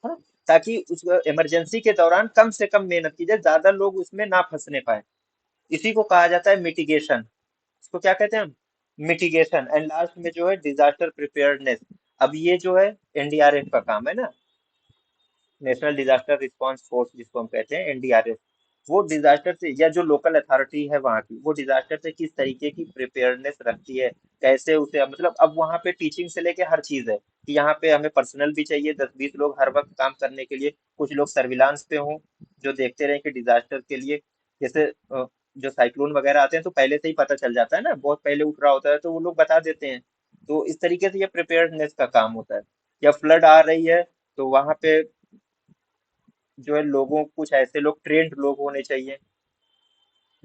हाँ? ताकि उस इमरजेंसी के दौरान कम से कम मेहनत की जाए, ज्यादा लोग उसमें ना फंसने पाए। इसी को कहा जाता है मिटिगेशन। इसको क्या कहते हैं हम, मिटिगेशन। एंड लास्ट में जो है डिजास्टर प्रिपेयर्डनेस। अब ये जो है एनडीआरएफ का काम है ना, नेशनल डिजास्टर रिस्पांस फोर्स जिसको हम कहते हैं, एनडीआरएफ। वो डिजास्टर से, या जो लोकल अथॉरिटी है वहाँ की, वो डिजास्टर से किस तरीके की प्रिपेयरनेस रखती है, कैसे उसे, मतलब अब वहाँ पे टीचिंग से लेके हर चीज है कि यहाँ पे हमें पर्सनल भी चाहिए 10-20 लोग हर वक्त काम करने के लिए, कुछ लोग सर्विलांस पे हों जो देखते रहे कि डिजास्टर के लिए, जैसे जो साइक्लोन वगैरह आते हैं तो पहले से ही पता चल जाता है ना, बहुत पहले उठ रहा होता है तो वो लोग बता देते हैं। तो इस तरीके से ये प्रिपेयर्डनेस का काम होता है। या फ्लड आ रही है तो वहां पे जो है लोगों, कुछ ऐसे लोग ट्रेंड लोग होने चाहिए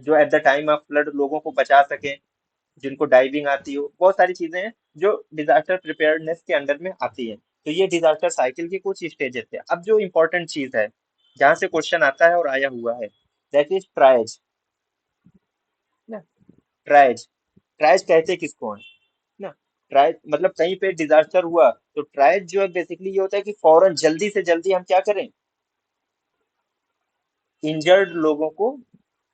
जो at the time of flood लोगों को बचा सकें, जिनको डाइविंग आती हो, बहुत सारी चीजें हैं जो डिजास्टर प्रिपेयर्डनेस के अंडर में आती है। तो ये डिजास्टर साइकिल की कुछ स्टेजेस थे। अब जो इम्पोर्टेंट चीज है, जहां से क्वेश्चन आता है और आया हुआ है, दैट इज ट्राइज ना। ट्राइज, ट्राइज कहते किसको है ना। ट्राइज मतलब कहीं पे डिजास्टर हुआ तो ट्राइज जो है बेसिकली ये होता है कि फौरन जल्दी से जल्दी हम क्या करें, इंजर्ड लोगों को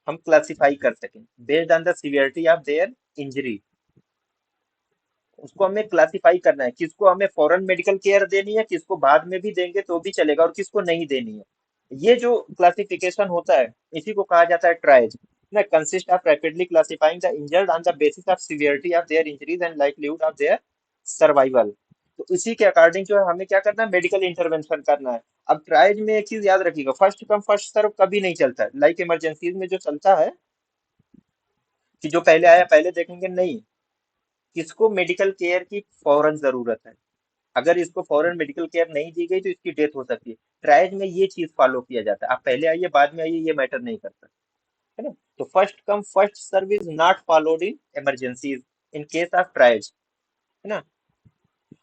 हम क्लासिफाई कर सकें based on the severity of their injury. उसको हमें क्लासिफाई करना है, किसको हमें फौरन मेडिकल केयर देनी है, किसको बाद में भी देंगे तो भी चलेगा, और किसको नहीं देनी है। ये जो क्लासिफिकेशन होता है इसी को कहा जाता है ट्राइज ना। Consist of rapidly classifying the injured on the basis of severity of their injuries and livelihood of their survival. तो इसी के अकॉर्डिंग जो है हमें क्या करना है, मेडिकल इंटरवेंशन करना है। अब ट्राइज में एक चीज याद रखिएगा, फर्स्ट कम फर्स्ट सर्व कभी नहीं चलता है। लाइक इमरजेंसीज में जो चलता है कि जो पहले आया पहले देखेंगे, नहीं, किसको मेडिकल केयर की फौरन जरूरत है, अगर इसको फौरन मेडिकल केयर नहीं दी गई तो इसकी डेथ हो सकती है। ट्रायज में ये चीज फॉलो किया जाता है, आप पहले आइए बाद में आइए ये मैटर नहीं करता है ना। तो first come first serve is not followed in emergencies in case of triage, है ना।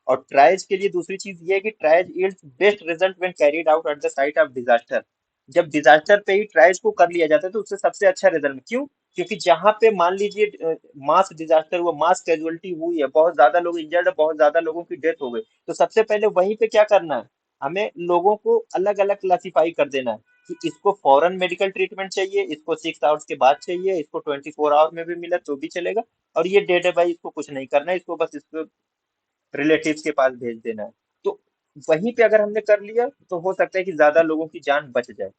और ट्रायज के लिए दूसरी चीज ये है कि triage yields best result when carried out at the site of disaster. जब डिजास्टर पे ही ट्रायज को कर लिया जाता है तो उससे सबसे अच्छा रिजल्ट, क्यों, क्योंकि जहां पे मान लीजिए मास डिजास्टर हुआ, मास कैजुअलिटी हुई है, बहुत ज्यादा लोग इंजर्ड है, बहुत ज्यादा लोगों की डेथ हो गई, तो सबसे पहले वहीं पे क्या करना है, हमें लोगों को अलग अलग क्लासिफाई कर देना है कि इसको फौरन मेडिकल ट्रीटमेंट चाहिए, इसको 6 आवर्स के बाद चाहिए, इसको 24 आवर में भी मिला तो भी चलेगा, और ये डेड है भाई इसको कुछ नहीं करना है, इसको बस इसको रिलेटिव्स के पास भेज देना है। तो वहीं पे अगर हमने कर लिया तो हो सकता है कि ज्यादा लोगों की जान बच जाए,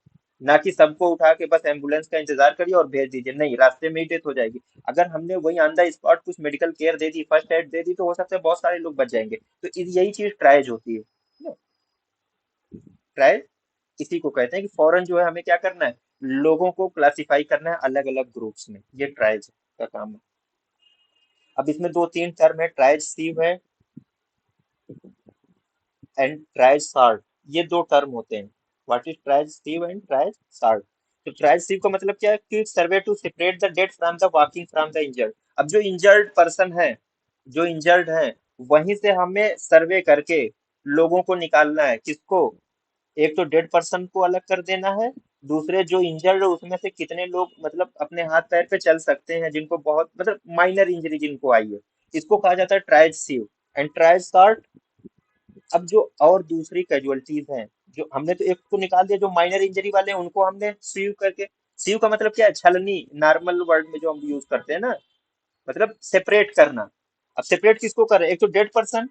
ना कि सबको उठा के बस एम्बुलेंस का इंतजार करिए और भेज दीजिए, नहीं, रास्ते में ही डेथ हो जाएगी। अगर हमने वही ऑन द स्पॉट कुछ मेडिकल केयर दे दी, फर्स्ट एड दे दी, तो हो सकता है बहुत सारे लोग बच जाएंगे। तो यही चीज ट्राइज होती है। ट्राइज इसी को कहते हैं कि फौरन जो है हमें क्या करना है, लोगों को क्लासिफाई करना है अलग अलग ग्रुप्स में, ये ट्राइज का काम है। अब इसमें दो तीन टर्म है, ट्राइज सीव है एंड ट्राइज सार्ट, ये दो टर्म होते हैं। What is triage sieve and triage sort. तो ट्राइज सीव का मतलब क्या है, कि survey to separate the dead from the walking from the injured. अब जो इंजर्ड पर्सन है, जो इंजर्ड है, वहीं से हमें सर्वे करके लोगों को निकालना है, किसको, एक तो डेड पर्सन को अलग कर देना है, दूसरे जो इंजर्ड है उसमें से कितने लोग मतलब अपने हाथ पैर पे चल सकते हैं, जिनको बहुत मतलब माइनर इंजरी जिनको आई है, इसको कहा जाता है tries sieve and triage shirt. अब जो और दूसरी कैजुअलिटीज हैं, जो हमने तो एक को निकाल दिया, जो माइनर इंजरी वाले हैं उनको हमने सीव करके, सीव का मतलब क्या है, छलनी, नॉर्मल वर्ड में जो हम यूज करते हैं ना, मतलब सेपरेट करना। अब सेपरेट किसको कर रहे हैं, एक तो डेड पर्सन,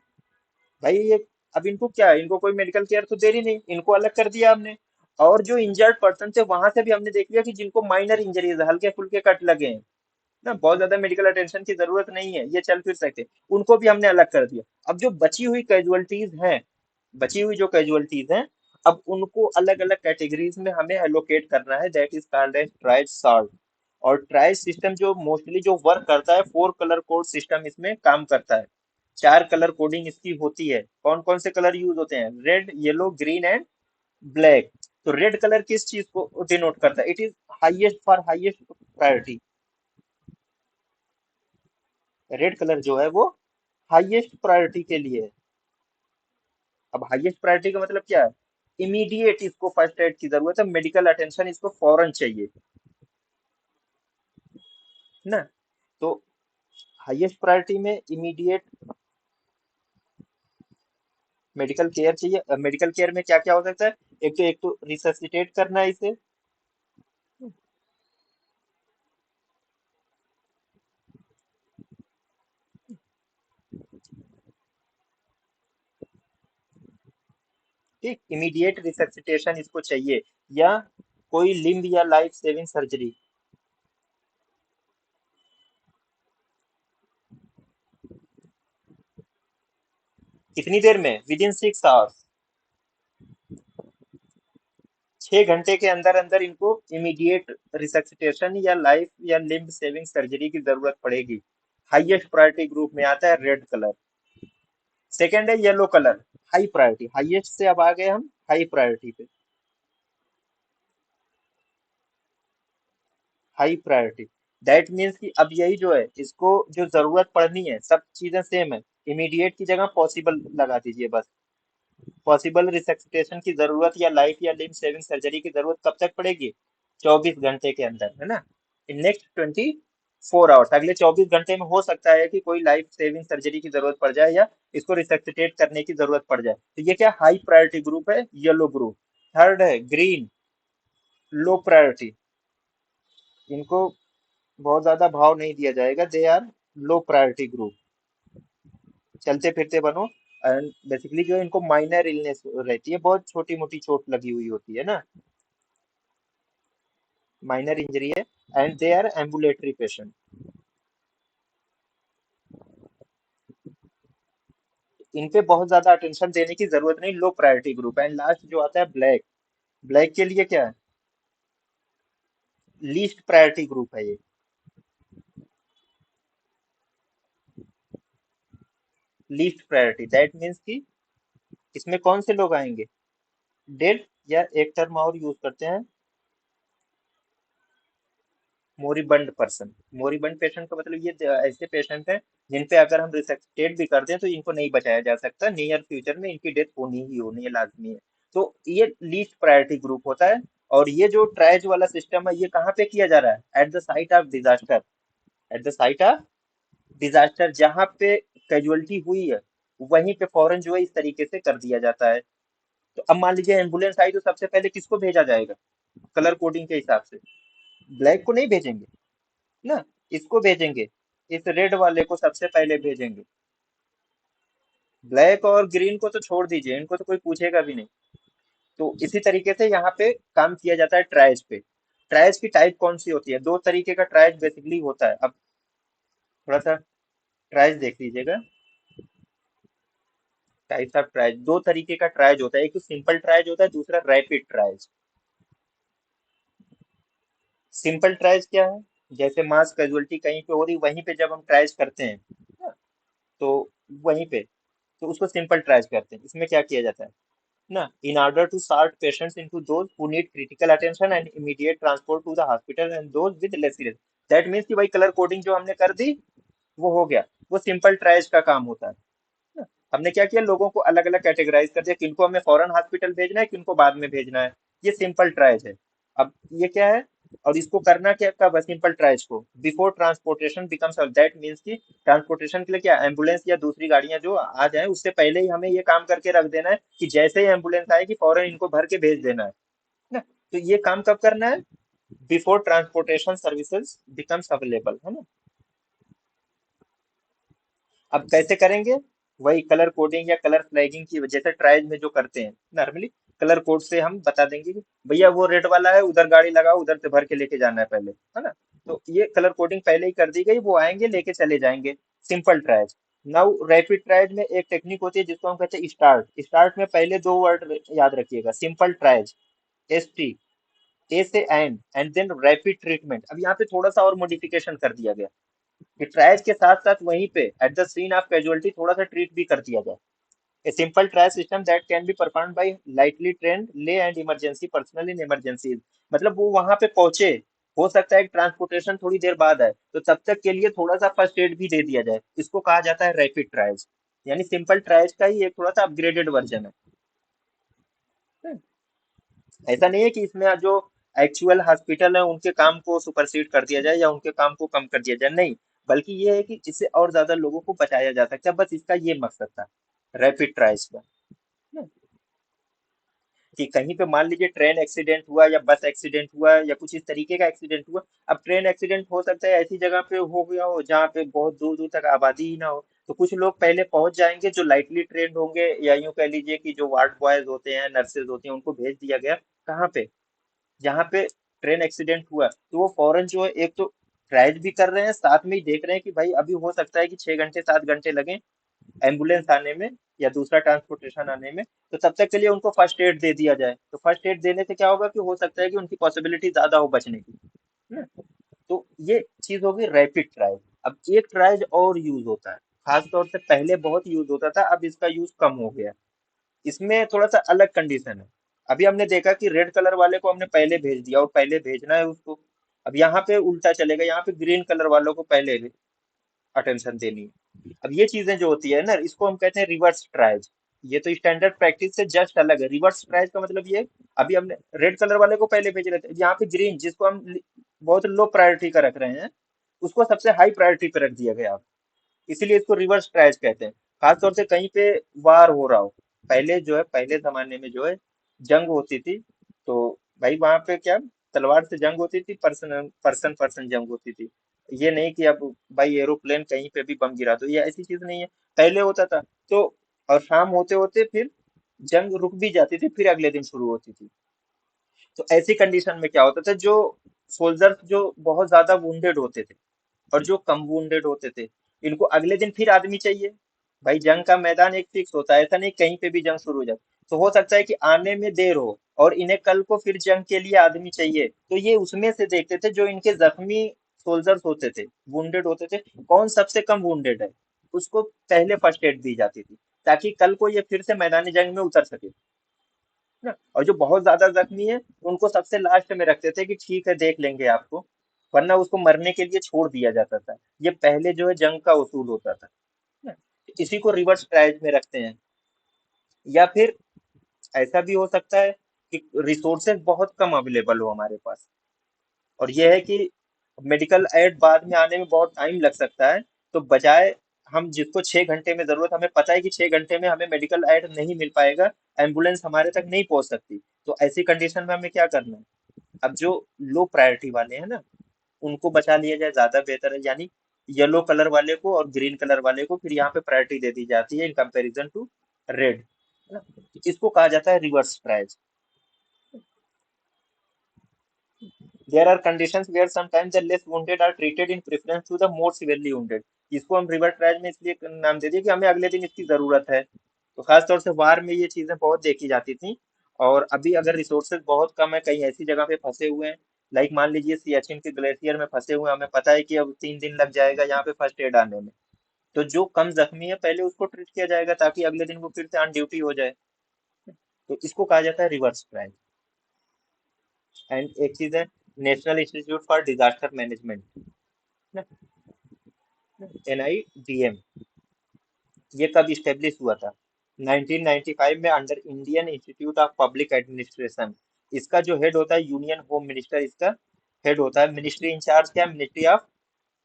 भाई ये, अब इनको क्या है, इनको कोई मेडिकल केयर तो दे रही नहीं, इनको अलग कर दिया हमने। और जो इंजर्ड पर्सन थे वहां से भी हमने देख लिया कि जिनको माइनर इंजरीज, हल्के फुल्के कट लगे हैं ना, बहुत ज्यादा मेडिकल अटेंशन की जरूरत नहीं है, ये चल फिर सकते, उनको भी हमने अलग कर दिया। अब जो बची हुई कैजुअलिटीज हैं, बची हुई जो कैजुअलिटीज हैं, अब उनको अलग अलग कैटेगरीज में हमें एलोकेट करना है, that is called as triage sort. और ट्राइज सिस्टम जो मोस्टली जो वर्क करता है, 4 कलर कोड सिस्टम इसमें काम करता है। चार कलर कोडिंग इसकी होती है। कौन कौन से कलर यूज होते हैं? Red, yellow, green and black. तो रेड कलर किस चीज को डिनोट करता है? It is highest for highest priority. Red colour जो है वो हाईएस्ट प्रायोरिटी के लिए है। अब हाईएस्ट प्रायोरिटी का मतलब क्या है? इमीडिएट इसको फर्स्ट एड की जरूरत है, मेडिकल अटेंशन इसको फौरन चाहिए ना। तो हाईएस्ट प्रायोरिटी में इमीडिएट मेडिकल केयर चाहिए। मेडिकल केयर में क्या क्या हो सकता है? एक तो रिससिटेट करना है इसे। ठीक, इमीडिएट रिससिटेशन इसको चाहिए, या कोई लिम्ब या लाइफ सेविंग सर्जरी। कितनी देर में? With in 6 hours. 6 घंटे के अंदर अंदर इनको इमीडिएट रिसक्सिटेशन या लाइफ या लिम्ब सेविंग सर्जरी की जरूरत पड़ेगी। हाईएस्ट प्रायोरिटी ग्रुप में आता है रेड कलर। सेकंड है yellow colour, high priority. Highest से अब आ गए हम हाई प्रायोरिटी पे। हाई प्रायोरिटी दैट मीन्स कि अब यही जो है, इसको जो जरूरत पड़नी है सब चीजें सेम है। इमीडिएट की जगह पॉसिबल लगा दीजिए बस। पॉसिबल रिसक्सिटेशन की जरूरत या लाइफ या लिम्ब सेविंग सर्जरी की जरूरत कब तक पड़ेगी? 24 घंटे के अंदर, है ना। इन नेक्स्ट 24 आवर्स, अगले 24 घंटे में हो सकता है कि कोई लाइफ सेविंग सर्जरी की जरूरत पड़ जाए या इसको रिसक्सिटेट करने की जरूरत पड़ जाए। तो ये क्या हाई प्रायोरिटी ग्रुप है, येलो ग्रुप। थर्ड है ग्रीन, लो प्रायोरिटी। इनको बहुत ज्यादा भाव नहीं दिया जाएगा, they are low priority group. चलते फिरते बनो। एंड बेसिकली जो है, इनको माइनर इलनेस रहती है, बहुत छोटी मोटी चोट लगी हुई होती है ना, माइनर इंजरी है। And they are ambulatory patient. इन पे बहुत ज्यादा अटेंशन देने की जरूरत नहीं, लो प्रायोरिटी ग्रुप है। एंड लास्ट जो आता है ब्लैक। ब्लैक के लिए क्या है? लीस्ट प्रायोरिटी ग्रुप है ये। लीस्ट प्रायोरिटी दैट मीन्स कि इसमें कौन से लोग आएंगे? डेड, या एक टर्म और यूज करते हैं, मोरिबंड पर्सन। मोरिबंड पेशेंट का मतलब ये ऐसे पेशेंट हैं जिन पे अगर हम रिसक्टेट भी कर दें तो इनको नहीं बचाया जा सकता, नियर फ्यूचर में इनकी डेथ होनी ही होनी है, लाजमी है। तो ये लीस्ट प्रायोरिटी ग्रुप होता है। और ये जो ट्रायज वाला सिस्टम है, ये कहाँ पे किया जा रहा है? At the site of disaster. At the site of disaster, जहाँ पे कैजुअलिटी हुई है वहीं पे फौरन जो है इस तरीके से कर दिया जाता है। तो अब मान लीजिए एम्बुलेंस आई, तो सबसे पहले किसको भेजा जाएगा कलर कोडिंग के हिसाब से? ब्लैक को नहीं भेजेंगे ना, इसको भेजेंगे। इस रेड वाले को सबसे पहले भेजेंगे। ब्लैक और ग्रीन को तो छोड़ दीजिए, इनको तो कोई पूछेगा भी नहीं। तो इसी तरीके से यहाँ पे काम किया जाता है ट्रायज पे। ट्रायज की टाइप कौन सी होती है? दो तरीके का ट्रायज बेसिकली होता है। अब थोड़ा सा ट्रायज देख लीजिएगा। टाइप्स ऑफ ट्रायज, दो तरीके का ट्रायज होता है, एक तो सिंपल ट्रायज होता है, दूसरा रैपिड ट्रायज। सिंपल ट्रायज क्या है? जैसे मास कैजुअलिटी कहीं पे हो रही, वहीं पे जब हम ट्रायज करते हैं तो वहीं पे, तो उसको सिंपल ट्रायज करते हैं। इसमें क्या किया जाता है ना, in order to sort patients into those who need critical attention and immediate transport to the hospital and those with less serious। that means कि भाई कलर कोडिंग जो हमने कर दी वो हो गया, वो सिंपल ट्रायज का काम होता है ना। हमने क्या किया, लोगों को अलग अलग कैटेगराइज कर दिया, किनको हमें फौरन हॉस्पिटल भेजना है, किनको बाद में भेजना है। ये सिंपल ट्रायज है। अब ये क्या है, और इसको करना क्या कब है सिंपल ट्रायज को? Before transportation becomes. That means कि ट्रांसपोर्टेशन के लिए क्या, एम्बुलेंस या दूसरी गाड़ियां जो आ जाए उससे पहले ही हमें ये काम करके रख देना है कि जैसे ही एम्बुलेंस आएगी फौरन इनको भर के भेज देना है ना। तो ये काम कब करना है? Before transportation services becomes available, है ना। अब कैसे करेंगे? वही कलर कोडिंग या कलर फ्लैगिंग की वजह से ट्रायज में जो करते हैं नॉर्मली, कलर कोड से हम बता देंगे कि भैया वो रेड वाला है, उधर गाड़ी लगाओ, उधर से भर के लेके जाना है पहले, है ना। तो ये कलर कोडिंग पहले ही कर दी गई, वो आएंगे लेके चले जाएंगे। Simple triage. Now rapid triage में एक टेक्निक होती है जिसको हम कहते हैं स्टार्ट। स्टार्ट में पहले दो वर्ड याद रखिएगा, सिंपल ट्रायज, ST, ए से एंड देन रैपिड ट्रीटमेंट। अब यहाँ पे थोड़ा सा और मॉडिफिकेशन कर दिया गया। कि ट्रायज के साथ साथ वहीं पे at the scene of casualty थोड़ा सा ट्रीट भी कर दिया जाए। A simple triage system that can be performed by lightly trained lay and emergency personnel in emergencies। मतलब वो वहां पे पहुंचे, हो सकता है कि ट्रांसपोर्टेशन थोड़ी देर बाद आए, तो तब तक के लिए थोड़ा सा फर्स्ट एड भी दे दिया जाए। इसको कहा जाता है रैपिड ट्रायज, यानी सिंपल ट्रायज का ही एक थोड़ा सा अपग्रेडेड वर्जन है। ऐसा नहीं है कि इसमें जो एक्चुअल हॉस्पिटल है उनके काम को सुपरसीड कर दिया जाए या उनके काम को कम कर दिया जाए, नहीं। बल्कि ये है कि इससे और ज्यादा लोगों को बचाया जा सकता है, बस इसका ये मकसद था रैपिड ट्रायज का। कि कहीं पे मान लीजिए ट्रेन एक्सीडेंट हुआ या बस एक्सीडेंट हुआ या कुछ इस तरीके का एक्सीडेंट हुआ। अब ट्रेन एक्सीडेंट हो सकता है ऐसी जगह पे हो गया हो जहाँ पे बहुत दूर दूर तक आबादी ही ना हो, तो कुछ लोग पहले पहुंच जाएंगे जो लाइटली ट्रेंड होंगे, या यूं कह लीजिए कि जो वार्ड बॉयज होते हैं, नर्सेज होती हैं, उनको भेज दिया गया कहाँ पे, जहाँ पे ट्रेन एक्सीडेंट हुआ, तो वो फौरन जो है एक तो ट्रायल भी कर रहे हैं, साथ में ही देख रहे हैं कि भाई अभी हो सकता है कि 6 घंटे 7 घंटे लगे एम्बुलेंस आने में या दूसरा ट्रांसपोर्टेशन आने में, तो तब तक के लिए उनको फर्स्ट एड दे दिया जाए। तो फर्स्ट एड देने से क्या होगा कि हो सकता है कि उनकी पॉसिबिलिटी ज्यादा हो बचने की, है ना? तो ये चीज होगी रैपिड ट्रायल। अब एक ट्रायल और यूज होता है, खास तौर से पहले बहुत यूज होता था, अब इसका यूज कम हो गया। इसमें थोड़ा सा अलग कंडीशन है। अभी हमने देखा कि रेड कलर वाले को हमने पहले भेज दिया और पहले भेजना है उसको। अब यहाँ पे उल्टा चलेगा, यहाँ पे ग्रीन कलर वालों को पहले अटेंशन देनी है। अब ये चीजें जो होती है ना, इसको हम कहते हैं रिवर्स ट्रायज। ये तो स्टैंडर्ड प्रैक्टिस से जस्ट अलग है। रिवर्स ट्रायज का मतलब ये है, अभी हमने रेड कलर वाले को पहले भेज रहे थे, यहाँ पे ग्रीन जिसको हम बहुत लो प्रायोरिटी का रख रहे हैं, उसको सबसे हाई प्रायोरिटी पे रख दिया गया। इसीलिए इसको रिवर्स ट्रायज कहते हैं। खासतौर से कहीं पे वार हो रहा हो, पहले जो है पहले जमाने में जो है जंग होती थी, तो भाई वहां पे क्या, तलवार से जंग होती थी, पर्सन पर्सन पर्सन जंग होती थी। ये नहीं कि अब भाई एरोप्लेन कहीं पे भी बम गिरा दो, ये ऐसी चीज नहीं है। पहले होता था तो, और शाम होते होते फिर जंग रुक भी जाती थी, फिर अगले दिन शुरू होती थी। तो ऐसी कंडीशन में क्या होता था, जो सोल्जर्स जो बहुत ज्यादा वुंडेड होते थे और जो कम वुंडेड होते थे, इनको अगले दिन फिर आदमी चाहिए। भाई जंग का मैदान एक फिक्स होता है, ऐसा नहीं कहीं पे भी जंग शुरू हो जाए। तो हो सकता है कि आने में देर हो और इन्हें कल को फिर जंग के लिए आदमी चाहिए, तो ये उसमें से देखते थे जो इनके जख्मी सोल्जर्स होते थे, वुंडेड होते थे, कौन सबसे कम वुंडेड है, उसको पहले फर्स्ट एड दी जाती थी, ताकि कल को ये फिर से मैदानी जंग में उतर सके ना। और जो बहुत ज्यादा जख्मी है उनको सबसे लास्ट में रखते थे कि ठीक है देख लेंगे आपको, वरना उसको मरने के लिए छोड़ दिया जाता था। ये पहले जो है जंग का उसूल होता था ना। इसी को रिवर्स ट्रायज में रखते हैं। या फिर ऐसा भी हो सकता है कि रिसोर्सेज बहुत कम अवेलेबल हो हमारे पास, और यह है कि मेडिकल एड बाद में आने में बहुत टाइम लग सकता है, तो बजाय हम जिसको 6 घंटे में जरूरत, हमें पता है कि 6 घंटे में हमें मेडिकल एड नहीं मिल पाएगा, एम्बुलेंस हमारे तक नहीं पहुंच सकती, तो ऐसी कंडीशन में हमें क्या करना है, अब जो लो प्रायोरिटी वाले हैं ना, उनको बचा लिया जाए, ज्यादा बेहतर है। यानी येलो कलर वाले को और ग्रीन कलर वाले को फिर यहाँ पे प्रायोरिटी दे दी जाती है इन कंपैरिजन टू रेड, है ना? इसको कहा जाता है reverse triage. There are conditions where sometimes the less wounded are treated in preference to the more severely wounded। इसको हम रिवर ट्रायल में इसलिए नाम दे दिए कि हमें अगले दिन इसकी जरूरत है। तो खास तौर से वार में ये चीजें बहुत देखी जाती थी। और अभी अगर रिसोर्सेज बहुत कम है, कहीं ऐसी जगह पे फंसे हुए हैं, लाइक मान लीजिए सियाचिन के ग्लेशियर में फंसे हुए हैं, हमें पता है कि अब 3 दिन लग जाएगा यहाँ पे फर्स्ट एड आने में, तो जो कम जख्मी है पहले उसको ट्रीट किया जाएगा, ताकि अगले दिन वो फिर से ऑन ड्यूटी हो जाए। तो इसको कहा जाता है रिवर्स ट्रायल। एंड एक चीज है, national institute for disaster management, NIDM, ये कब स्टेब्लिश हुआ था, 1995 में, under Indian institute of public administration. इसका जो हेड होता है यूनियन होम मिनिस्टर, इसका हेड होता है। मिनिस्ट्री इंचार्ज क्या, मिनिस्ट्री ऑफ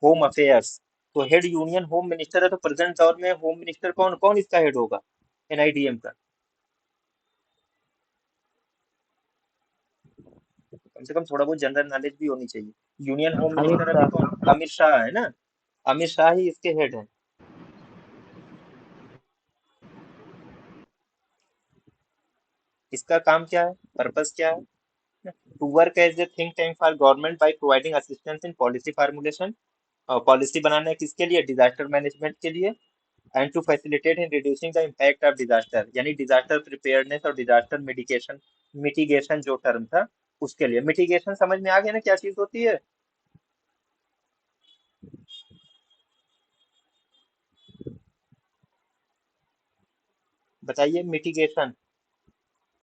होम अफेयर्स। तो हेड यूनियन होम मिनिस्टर है, तो प्रेजेंट दौर में होम मिनिस्टर कौन कौन इसका हेड होगा, NIDM का। कम से कम थोड़ा बहुत जनरल नॉलेज भी होनी चाहिए। यूनियन होम अमित मिनिस्टर अभी शाह। कौन, अमित शाह है ना। अमित शाह ही इसके हेड है। इसका काम क्या है, पर्पस क्या है, to work as a think tank for government by providing assistance in policy formulation. Policy बनाना है किसके लिए, डिजास्टर मैनेजमेंट के लिए। And to facilitate in reducing the impact of disaster, यानी डिजास्टर प्रिपेयरनेस और डिजास्टर मिटिगेशन, मिटिगेशन जो term था उसके लिए। मिटिगेशन समझ में आ गया ना क्या चीज होती है। बताइए मिटिगेशन।